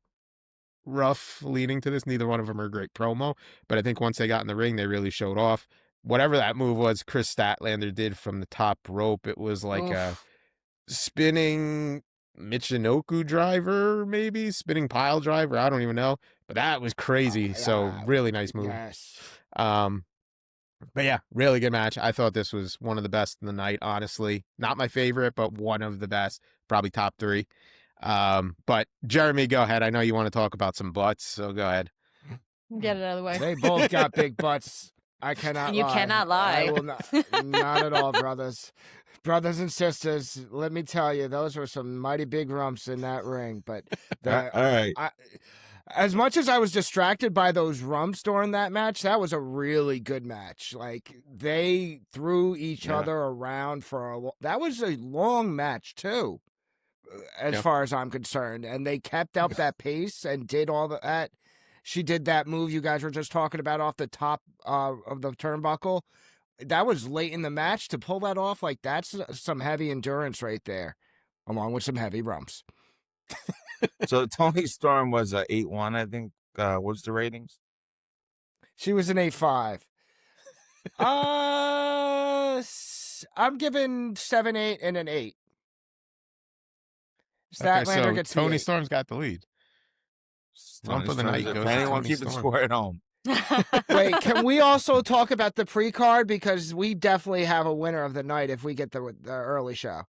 rough leading to this. Neither one of them are a great promo, but I think once they got in the ring, they really showed off. Whatever that move was, Chris Statlander did from the top rope. It was like a Oof. spinning Michinoku driver, maybe spinning pile driver. I don't even know, but that was crazy. So really nice move. Yes. But yeah, really good match. I thought this was one of the best in the night, honestly. Not my favorite, but one of the best, probably top 3. But Jeremy, go ahead. I know you want to talk about some butts, so go ahead. Get it out of the way. They both got big butts. I cannot You lie. cannot lie. I will not at all, brothers. Brothers and sisters, let me tell you, those were some mighty big rumps in that ring. But All right. as much as I was distracted by those rumps during that match, that was a really good match. Like, they threw each Yeah. other around that was a long match too, as Yeah. far as I'm concerned. And they kept up that pace and did all that. She did that move you guys were just talking about off the top of the turnbuckle. That was late in the match to pull that off. Like, that's some heavy endurance right there, along with some heavy rumps. So Tony Storm was a 8-1, I think. What's the ratings? She was an 8.5. I'm giving 7-8 and an 8. Okay, Statlander so gets the Tony 8. Storm's got the lead. Rump of the night If goes to anyone Tony keeping Storm. score at home. Wait, can we also talk about the pre-card? Because we definitely have a winner of the night if we get the early show.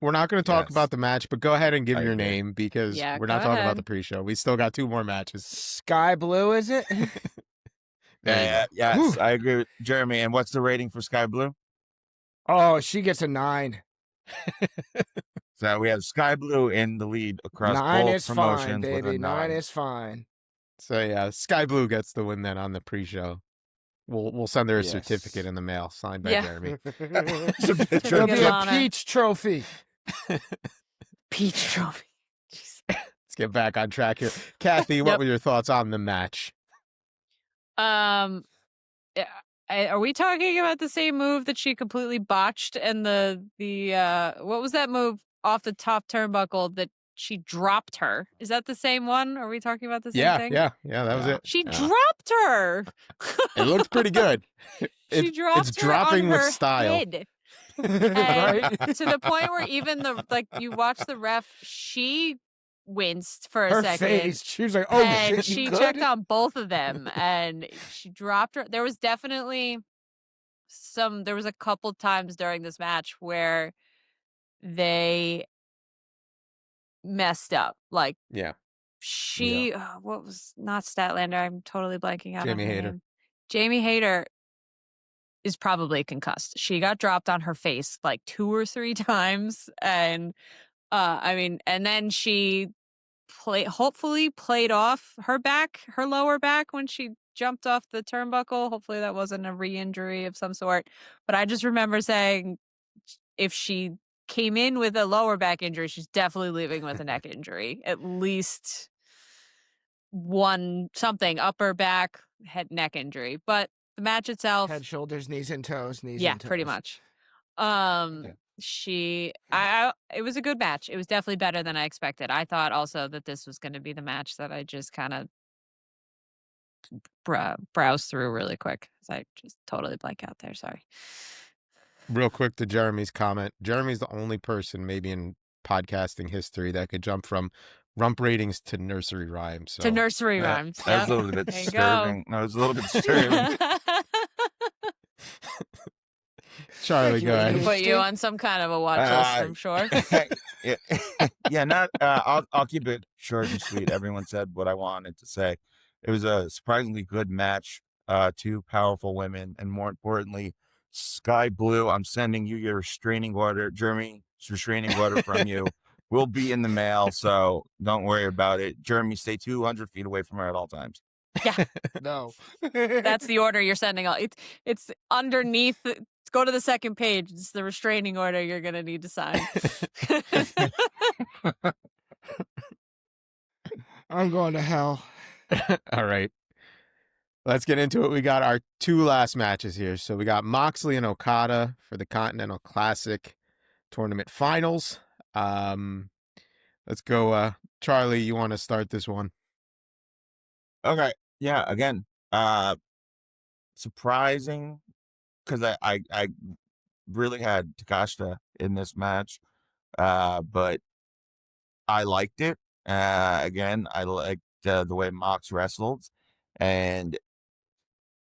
We're not going to talk Yes. about the match, but go ahead and give I your agree. name because Yeah, we're go not talking about ahead. the pre-show. We still got 2 more matches. Sky Blue, is it? There you Yes, Whew. I agree with Jeremy. And what's the rating for Sky Blue? Oh, she gets a 9. So we have Sky Blue in the lead across 9 both is promotions fine, with a baby. 9 9. is fine. So yeah, Sky Blue gets the win then on the pre-show. We'll send her a Yes. certificate in the mail signed by Yeah. Jeremy. There'll be Good a honor. peach trophy. Peach trophy. Jeez. Let's get back on track here. Kathy, what Yep. were your thoughts on the match? Yeah, are we talking about the same move that she completely botched and the what was that move off the top turnbuckle that she dropped her? Is that the same one? Are we talking about the same Yeah, thing? yeah, that was Yeah. it. She Yeah. dropped her. It looked pretty good. She It's dropped her on dropping with her style. head. And Right? to the point where even you watch the ref, she winced for a Her second. face. She was like, "Oh And shit, she you checked good?" on both of them and she dropped her. There was definitely there was a couple times during this match where they messed up. Like Yeah, what was not Statlander? I'm totally blanking out on Jamie her Hayter. name. Jamie Hayter is probably concussed. She got dropped on her face like 2 or 3 times, and I mean, and then she hopefully played off her lower back when she jumped off the turnbuckle. Hopefully that wasn't a re-injury of some sort. But I just remember saying if she came in with a lower back injury, she's definitely leaving with a neck injury. At least one something, upper back, head, neck injury. But the match itself, Head, shoulders, knees and toes, knees yeah, and toes. pretty much. Okay. It was a good match. It was definitely better than I expected. I thought also that this was going to be the match that I just kind of browse through really quick. I just totally blank out there. Sorry. Real quick to Jeremy's comment. Jeremy's the only person maybe in podcasting history that could jump from rump ratings to nursery rhymes. So To nursery rhymes. That was Yep. a little bit There you go. disturbing. No, it was a little bit disturbing. Charlie, Thank you, go Gonna ahead. put you on some kind of a watch list, I'm sure. Yeah, not. I'll keep it short and sweet. Everyone said what I wanted to say. It was a surprisingly good match. Two powerful women, and more importantly, Sky Blue. I'm sending you your restraining order, Jeremy. Restraining order from you will be in the mail, so don't worry about it. Jeremy, stay 200 feet away from her at all times. Yeah, No. that's the order you're sending. It's underneath. Go to the second page. It's the restraining order you're gonna need to sign. I'm going to hell. All right. Let's get into it. We got our 2 last matches here. So we got Moxley and Okada for the Continental Classic Tournament Finals. Let's go. Charlie, you want to start this one? Okay. Yeah. Again, surprising because I really had Takashita in this match, but I liked it. Again, I liked the way Mox wrestled, and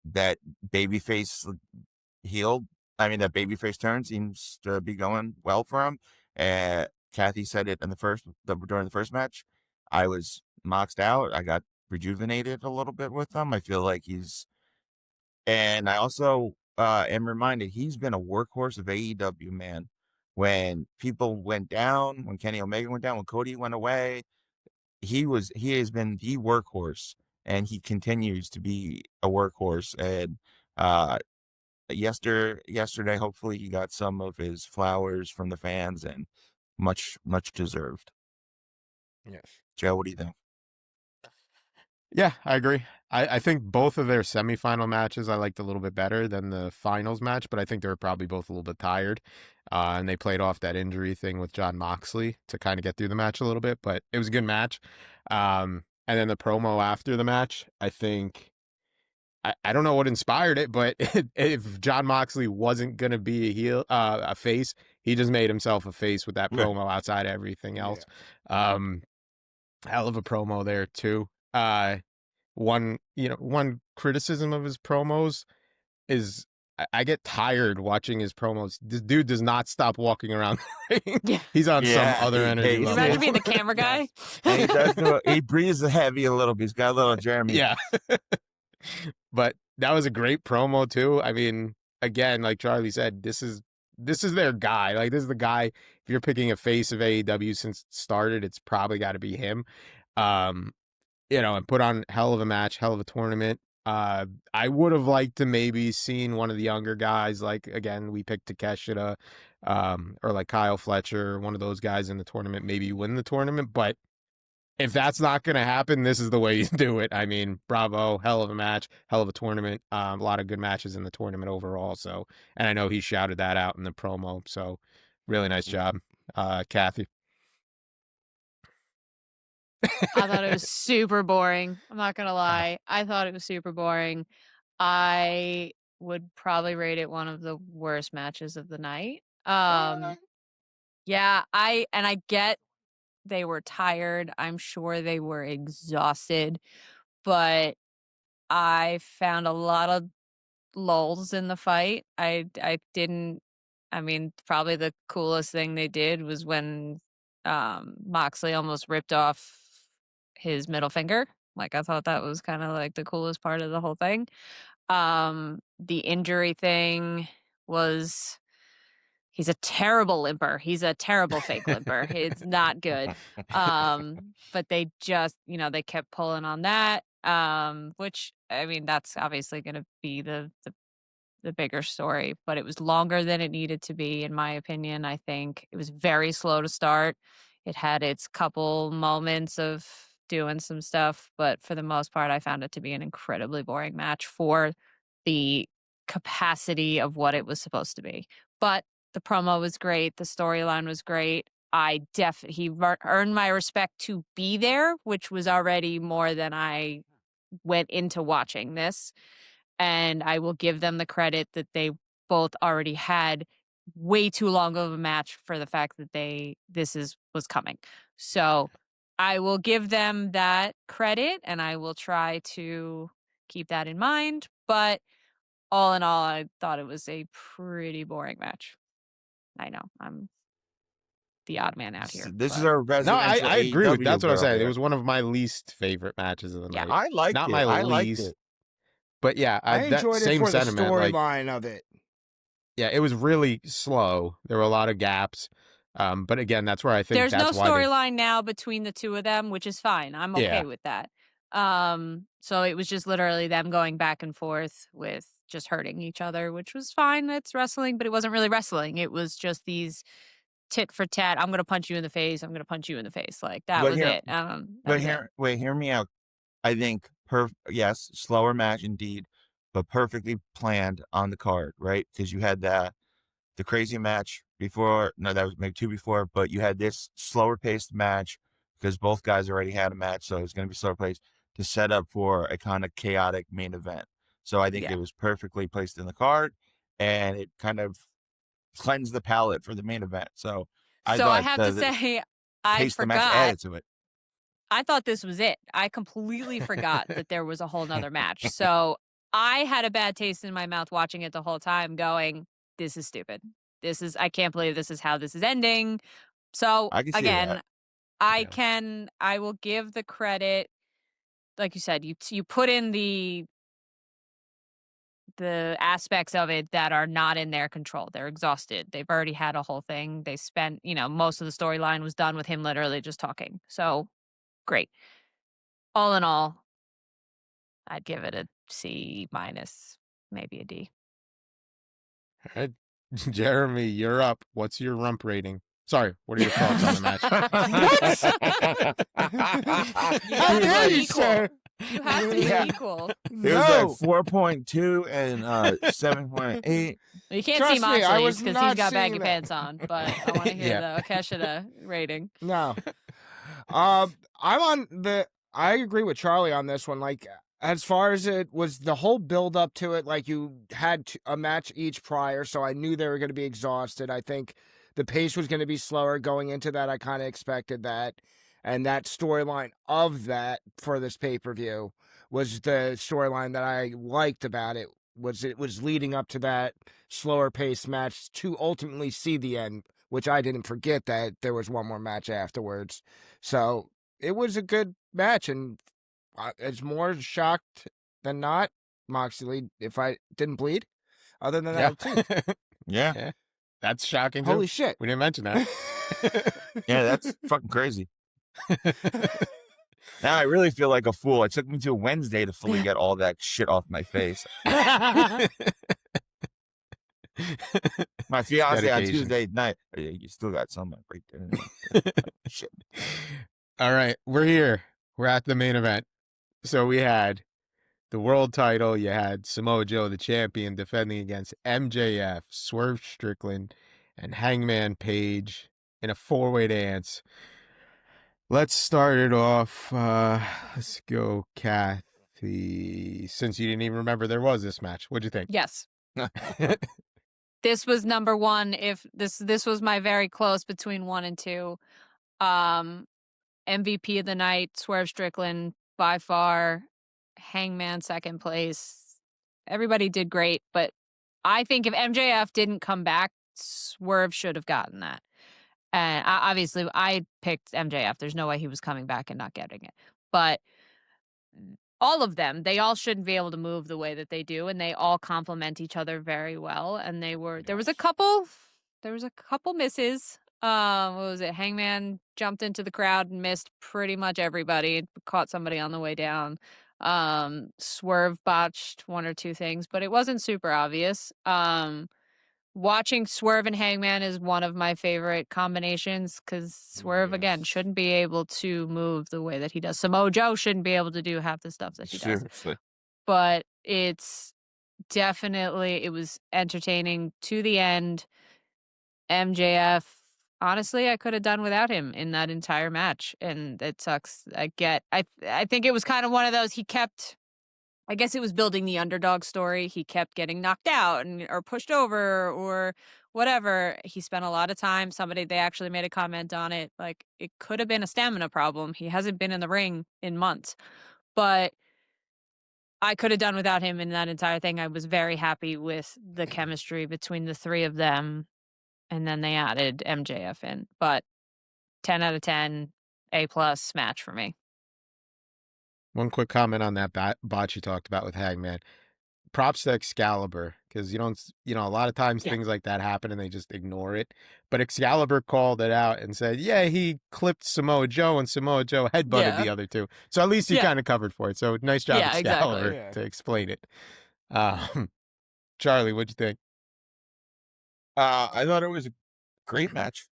that babyface healed. I mean, that babyface turn seems to be going well for him. Kathy said it in during the first match. I was moxed out. I got rejuvenated a little bit with him. I feel like and I also am reminded he's been a workhorse of AEW, man. When people went down, when Kenny Omega went down, when Cody went away, he has been the workhorse, and he continues to be a workhorse. And yesterday, hopefully, he got some of his flowers from the fans, and much deserved. Yes. Joe, what do you think? Yeah, I agree. I think both of their semifinal matches I liked a little bit better than the finals match, but I think they were probably both a little bit tired. And they played off that injury thing with John Moxley to kind of get through the match a little bit, but it was a good match. And then the promo after the match, I think, I don't know what inspired it, but if John Moxley wasn't going to be a face, he just made himself a face with that Yeah. promo outside of everything else. Hell of a promo there too. One criticism of his promos is I get tired watching his promos. This dude does not stop walking around the ring. Yeah. He's on Yeah, some other he- energy he- Can you level. imagine being the camera guy? And he does he breathes heavy a little bit. He's got a little Jeremy. Yeah. But that was a great promo too. I mean, again, like Charlie said, this is their guy. Like, this is the guy. If you're picking a face of AEW since it started, it's probably got to be him. And put on hell of a match, hell of a tournament. I would have liked to maybe seen one of the younger guys, like, again, we picked Takeshita, or like Kyle Fletcher, one of those guys in the tournament, maybe win the tournament. But if that's not going to happen, this is the way you do it. I mean, bravo, hell of a match, hell of a tournament. A lot of good matches in the tournament overall. So, and I know he shouted that out in the promo. So, really nice job, Kathy. I thought it was super boring. I'm not gonna lie. I thought it was super boring. I would probably rate it one of the worst matches of the night. Yeah, I get they were tired. I'm sure they were exhausted, but I found a lot of lulls in the fight. I didn't I mean, probably the coolest thing they did was when Moxley almost ripped off his middle finger. Like I thought that was kind of like the coolest part of the whole thing. The injury thing was he's a terrible limper. He's a terrible fake limper. It's not good. But they just, they kept pulling on that. Which I mean, that's obviously going to be the bigger story, but it was longer than it needed to be, in my opinion. I think it was very slow to start. It had its couple moments of doing some stuff, but for the most part, I found it to be an incredibly boring match for the capacity of what it was supposed to be. But the promo was great. The storyline was great. He earned my respect to be there, which was already more than I went into watching this. And I will give them the credit that they both already had way too long of a match for the fact that was coming. So I will give them that credit and I will try to keep that in mind. But all in all, I thought it was a pretty boring match. I know I'm the odd man out here. This is but our No, residential I agree with AEW that's what I'm girl saying. It here. was one of my least favorite matches of the Yeah. night. I liked Not it. my I liked least, it. but yeah, I that enjoyed it same for the sentiment. Like, storyline of it. yeah, it was really slow. There were a lot of gaps. But again, that's where I think there's no that's why they, storyline now between the two of them, which is fine. I'm okay yeah, with that. So it was just literally them going back and forth with just hurting each other, which was fine. That's wrestling, but it wasn't really wrestling. It was just these tit for tat. I'm gonna punch you in the face. I'm gonna punch you in the face. Like that But was here, it. That but was it. wait, hear me out. I think yes, slower match indeed, but perfectly planned on the card, right? Because you had the crazy match before. No, that was maybe two before, but you had this slower paced match because both guys already had a match, so it's going to be slower paced to set up for a kind of chaotic main event. So I think Yeah. it was perfectly placed in the card, and it kind of cleansed the palate for the main event. So I So I thought have to say, I pace the match forgot. added to it. I thought this was it. I completely forgot that there was a whole nother match. So I had a bad taste in my mouth watching it the whole time, going, "This is stupid. I can't believe this is how this is ending." So I can see that. again, yeah. I will give the credit. Like you said, you put in the aspects of it that are not in their control. They're exhausted. They've already had a whole thing. They spent, most of the storyline was done with him literally just talking. So great. All in all, I'd give it a C minus, maybe a D. All right. Jeremy, you're up. What's your rump rating? Sorry, what are your thoughts on the match? You How have to dare be you, equal. sir? You have to be Yeah. equal. It was like 4.2 and 7.8. You can't Trust see me, I Moxley's was because he's not got baggy seeing that. pants on, but I want to hear Yeah. the Akeshida rating. No. I agree with Charlie on this one. Like, as far as it was the whole build up to it, like you had a match each prior, so I knew they were going to be exhausted. I think the pace was going to be slower going into that. I kind of expected that. And that storyline of that for this pay-per-view was the storyline that I liked about it. It was leading up to that slower paced match to ultimately see the end, which I didn't forget that there was one more match afterwards. So it was a good match, and it's more shocked than not, Moxley, if I didn't bleed. Other than Yeah. that, too. Yeah. That's shocking too. Holy shit. We didn't mention that. Yeah, that's fucking crazy. Now I really feel like a fool. It took me to Wednesday to fully get all that shit off my face. My fiance on Dedication. Tuesday night. You still got some right there. Shit. All right, we're here. We're at the main event. So we had the world title. You had Samoa Joe, the champion, defending against MJF, Swerve Strickland, and Hangman Page in a four-way dance. Let's start it off. Let's go, Kathy. Since you didn't even remember there was this match, what'd you think? Yes. This was number one. If this was my very close between 1 and 2. MVP of the night, Swerve Strickland by far. Hangman second place. Everybody did great, but I think if MJF didn't come back, Swerve should have gotten that. And obviously, I picked MJF. There's no way he was coming back and not getting it. But all of them, they all shouldn't be able to move the way that they do, and they all complement each other very well. And there was a couple misses. What was it? Hangman jumped into the crowd and missed pretty much everybody. Caught somebody on the way down. Swerve botched 1 or 2 things, but it wasn't super obvious. Watching Swerve and Hangman is one of my favorite combinations because Swerve, again, shouldn't be able to move the way that he does. Samoa Joe shouldn't be able to do half the stuff that he does. Seriously. But it was entertaining to the end. MJF, honestly, I could have done without him in that entire match, and it sucks. I think it was kind of one of those, I guess it was building the underdog story. He kept getting knocked out or pushed over or whatever. He spent a lot of time. They actually made a comment on it. Like, it could have been a stamina problem. He hasn't been in the ring in months. But I could have done without him in that entire thing. I was very happy with the chemistry between the 3 of them. And then they added MJF in. But 10 out of 10, A+ match for me. One quick comment on that botch you talked about with Hangman. Props to Excalibur, because a lot of times things like that happen and they just ignore it. But Excalibur called it out and said, yeah, he clipped Samoa Joe and Samoa Joe headbutted the other 2. So at least he kind of covered for it. So nice job, Excalibur, to explain it. Charlie, what'd you think? I thought it was a great match,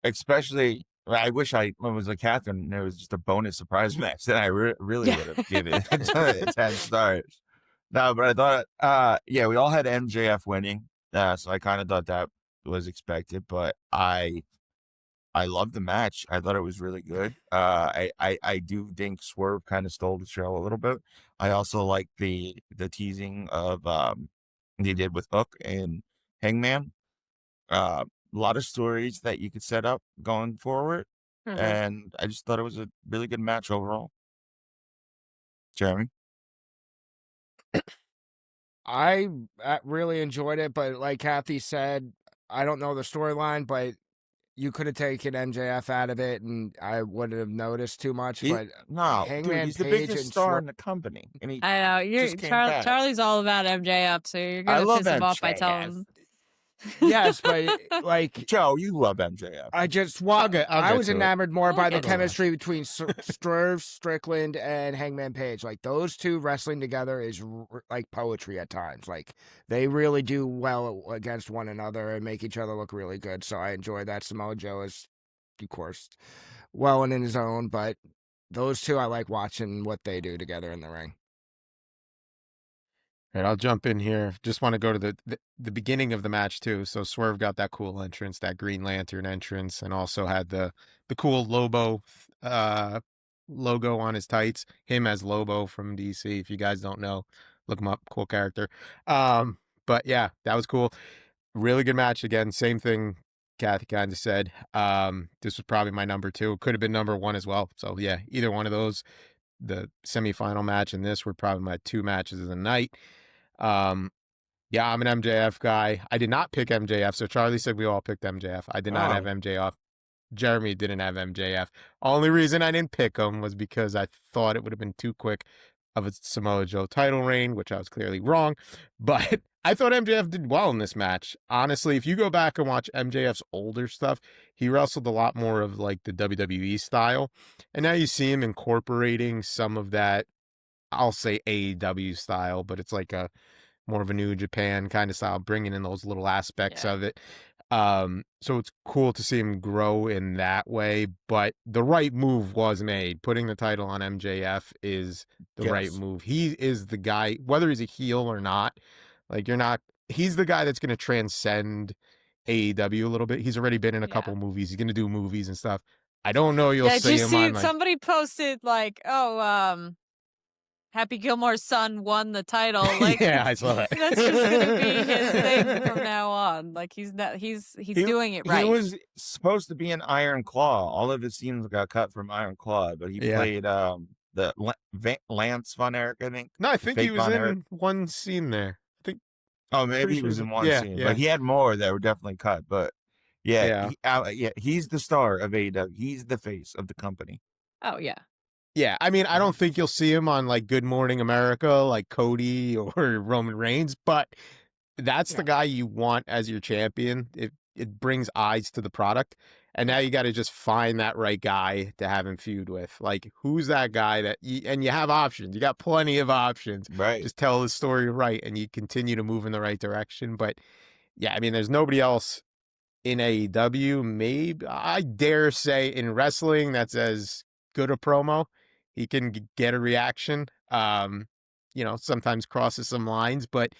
especially. I wish I was like Catherine and it was just a bonus surprise match. Then I really would have given it 10 stars. No, but I thought, we all had MJF winning, so I kind of thought that was expected. But I loved the match. I thought it was really good. I do think Swerve kind of stole the show a little bit. I also like the teasing of they did with Hook and Hangman. A lot of stories that you could set up going forward. Mhm. And I just thought it was a really good match overall. Jeremy? I really enjoyed it, but like Kathy said, I don't know the storyline, but you could have taken MJF out of it, and I wouldn't have noticed too much. But No, dude, Hangman he's the Page biggest and star in the company. And he I know. just came back. Charlie's all about MJF, so you're I going to love piss him off by MJF. telling him. Yes, but like Joe, you love MJF. I just I'll get I was to it. enamored more by the get to it. chemistry between Swerve Strickland and Hangman Page. Like, those 2 wrestling together is like poetry at times. Like, they really do well against one another and make each other look really good. So I enjoy that. Samoa Joe is, of course, well and in his own, but those 2, I like watching what they do together in the ring. All right, I'll jump in here. Just want to go to the beginning of the match too. So Swerve got that cool entrance, that Green Lantern entrance, and also had the cool Lobo logo on his tights. Him as Lobo from DC. If you guys don't know, look him up. Cool character. But yeah, that was cool. Really good match again. Same thing Kathy kind of said. This was probably my number 2. Could have been number 1 as well. So yeah, either one of those. The semifinal match and this were probably my 2 matches of the night. Yeah, I'm an MJF guy. I did not pick MJF, so Charlie said we all picked MJF. I did not have MJF. Jeremy didn't have MJF. Only reason I didn't pick him was because I thought it would have been too quick of a Samoa Joe title reign, which I was clearly wrong. But I thought MJF did well in this match. Honestly, if you go back and watch MJF's older stuff, he wrestled a lot more of like the WWE style. And now you see him incorporating some of that, I'll say AEW style, but it's like a more of a New Japan kind of style, bringing in those little aspects of it. So it's cool to see him grow in that way, but the right move was made. Putting the title on MJF is the right Yes. move. He is the guy, whether he's a heel or not, like he's the guy that's going to transcend AEW a little bit. He's already been in a Yeah. couple movies. He's going to do movies and stuff. I don't know. You'll Yeah, did see you him see on it? like, Somebody posted like, oh, Happy Gilmore's son won the title. Like, yeah, I saw that. that's just gonna be his thing from now on. Like, he's doing it right. He was supposed to be an Iron Claw. All of his scenes got cut from Iron Claw, but he Yeah. played Lance Von Erich, I think. No, I think he Fake was Von in Erich. one scene there. I think. Oh, maybe Pretty he sure was he in was- one yeah, scene, yeah. but he had more that were definitely cut. But yeah, Yeah. he's the star of AEW. He's the face of the company. Oh yeah. Yeah, I mean, I don't think you'll see him on like Good Morning America, like Cody or Roman Reigns, but that's the guy you want as your champion. It brings eyes to the product, and now you got to just find that right guy to have him feud with. Like, who's that guy and you have options. You got plenty of options. Right. Just tell the story right, and you continue to move in the right direction. But yeah, I mean, there's nobody else in AEW. Maybe I dare say in wrestling that's as good a promo. He can get a reaction. Sometimes crosses some lines, but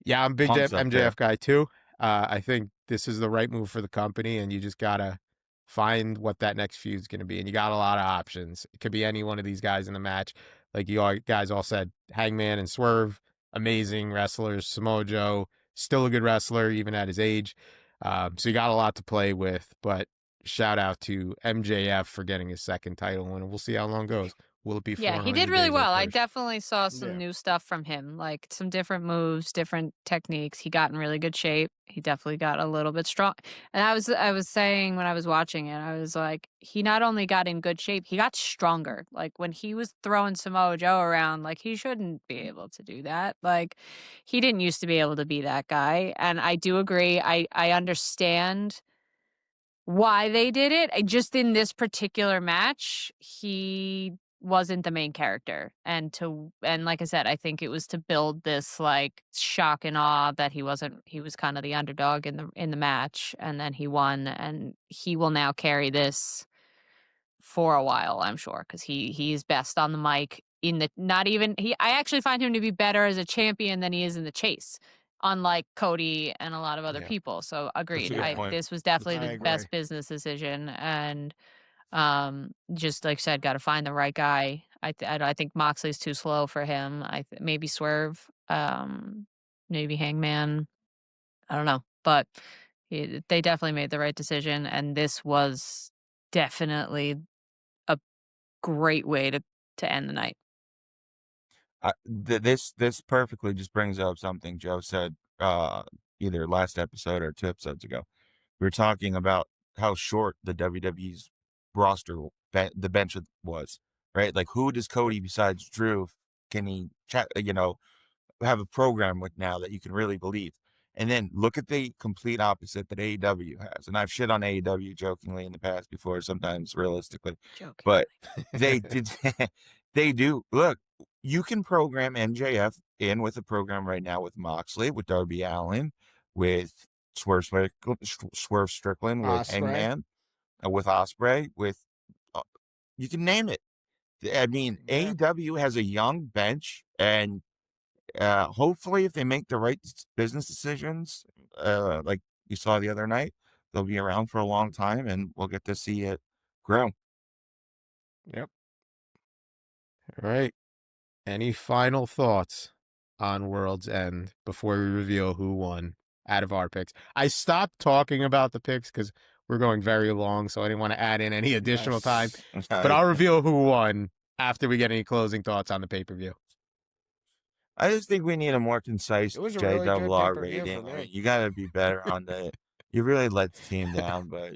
yeah, I'm a big Punk's up MJF there. guy too. I think this is the right move for the company, and you just gotta find what that next feud's gonna be. And you got a lot of options. It could be any one of these guys in the match. Like guys all said, Hangman and Swerve, amazing wrestlers. Samoa Joe, still a good wrestler even at his age. So you got a lot to play with. But shout out to MJF for getting his second title win, and we'll see how long it goes. Will it be 400 Yeah, he did really days or well. I first? definitely saw some new stuff from him, like some different moves, different techniques. He got in really good shape. He definitely got a little bit strong. And I was saying when I was watching it, I was like, he not only got in good shape, he got stronger. Like when he was throwing Samoa Joe around, like he shouldn't be able to do that. Like he didn't used to be able to be that guy. And I do agree. I understand why they did it. Just in this particular match, he wasn't the main character. And like I said, I think it was to build this like shock and awe that he was kind of the underdog in the match, and then he won, and he will now carry this for a while, I'm sure, because he's best on the mic in the I actually find him to be better as a champion than he is in the chase, unlike Cody and a lot of other Yeah. people. So agreed. good point. This was definitely I the best agree. business decision, and just like I said, got to find the right guy. I think Moxley's too slow for him. Maybe Swerve, maybe Hangman. I don't know, but they definitely made the right decision, and this was definitely a great way to end the night. This perfectly just brings up something Joe said either last episode or 2 episodes ago. We were talking about how short the WWE's roster, the bench was, right? Like, who does Cody besides Drew can he have a program with now that you can really believe? And then look at the complete opposite that AEW has. And I've shit on AEW jokingly in the past before, sometimes realistically. But they did. They do. Look, you can program MJF in with a program right now with Moxley, with Darby Allin, with Swerve Strickland, with Ospreay. Hangman, with Ospreay, with you can name it. I mean, Yeah. AEW has a young bench, and hopefully, if they make the right business decisions, like you saw the other night, they'll be around for a long time, and we'll get to see it grow. Yep. All right. Any final thoughts on World's End before we reveal who won out of our picks? I stopped talking about the picks because we're going very long, so I didn't want to add in any additional time. But I'll reveal who won after we get any closing thoughts on the pay-per-view. I just think we need a more concise It was a really good JRR pay-per-view for rating. I me. mean, you got to be better on the. You really let the team down, but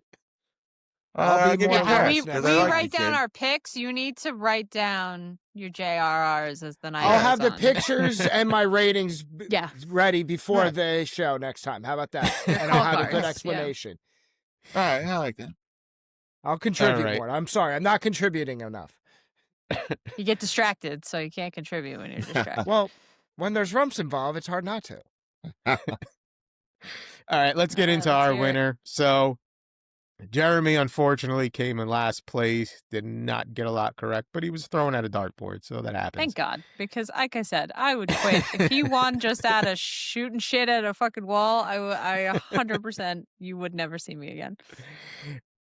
I'll be give more you a Yeah, relaxed pass, we 'cause next I like write you, down kid. our picks. You need to write down your JRRs as the night I'll goes have the on. pictures and my ratings Yeah. ready before Yeah. the show next time. How about that? And I'll have a Of good course, yeah. explanation. All right, I like that. I'll contribute right. more. I'm sorry, I'm not contributing enough. You get distracted, so you can't contribute when you're distracted. Well, when there's rumps involved, it's hard not to. All right, let's get All right, into let's our hear it. winner. So Jeremy unfortunately came in last place, did not get a lot correct, but he was thrown at a dartboard, so that happens. Thank God, because like I said, I would quit if he won just out of shooting shit at a fucking wall. I 100%, you would never see me again.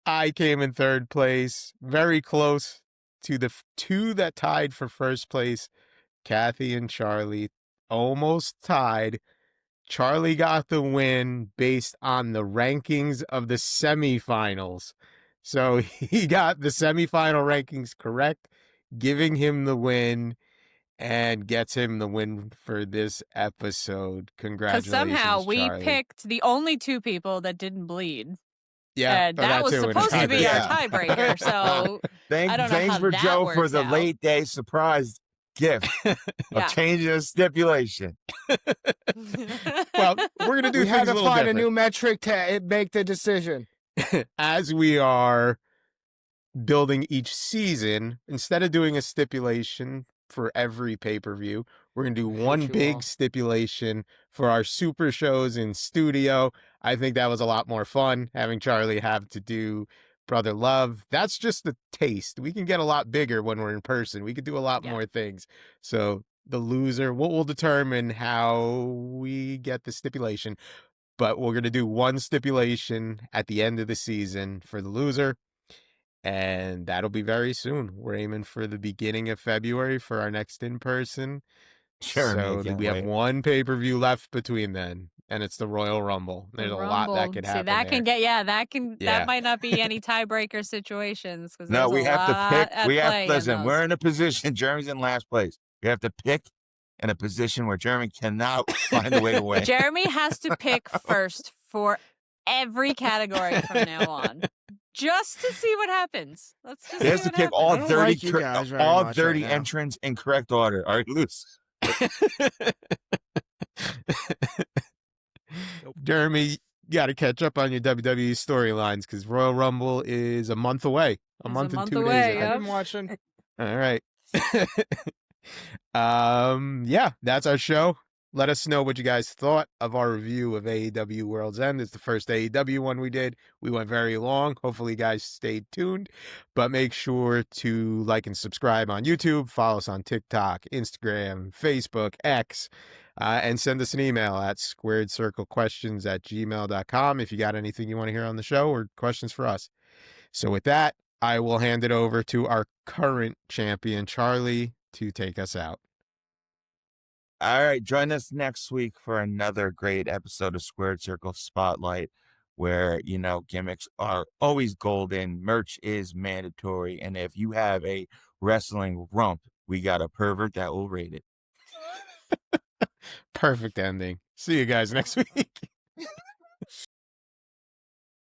I came in third place, very close to the two that tied for first place. Kathy and Charlie almost tied. Charlie got the win based on the rankings of the semifinals. So he got the semifinal rankings correct, giving him the win and gets him the win for this episode. Because Congratulations, somehow we Charlie. picked the only two people that didn't bleed. Yeah, And that was too, and supposed to be Yeah. our tiebreaker. So I don't know Thanks how for that Joe for works the out. late day surprise gift Yeah. of changing the stipulation. Well, we're gonna do We things had to a little find a different. new metric to make the decision. As we are building each season, instead of doing a stipulation for every pay-per-view, we're going to do one you big all. stipulation for our super shows in studio. I think that was a lot more fun having Charlie have to do Brother Love. That's just the taste. We can get a lot bigger when we're in person. We could do a lot Yeah. more things. So the loser will determine how we get the stipulation. But we're going to do one stipulation at the end of the season for the loser. And that'll be very soon. We're aiming for the beginning of February for our next in-person. Jeremy, I So can't we have wait. one pay-per-view left between then, and it's the Royal Rumble. There's a lot that could happen. See, that can there. get that Yeah. might not be any tiebreaker situations because No, there's we a have to lot pick. at We have play in listen. We're those. in a position. Jeremy's in last place. We have to pick in a position where Jeremy cannot find a way to win. Jeremy has to pick first for every category from now on, just to see what happens. Let's just He has see to what pick happens. all I don't 30, like you guys very all much 30 right now. entrants in correct order. All right, loose. Jeremy, you got to catch up on your WWE storylines because Royal Rumble is a month away. A It's month a and month 2 away, days. yeah. I've been watching. All right. Yeah, that's our show. Let us know what you guys thought of our review of AEW World's End. It's the first AEW one we did. We went very long. Hopefully you guys stayed tuned. But make sure to like and subscribe on YouTube. Follow us on TikTok, Instagram, Facebook, X. And send us an email at squaredcirclequestions@gmail.com if you got anything you want to hear on the show or questions for us. So with that, I will hand it over to our current champion, Charlie, to take us out. All right, join us next week for another great episode of Squared Circle Spotlight, where, gimmicks are always golden, merch is mandatory, and if you have a wrestling rump, we got a pervert that will rate it. Perfect ending. See you guys next week.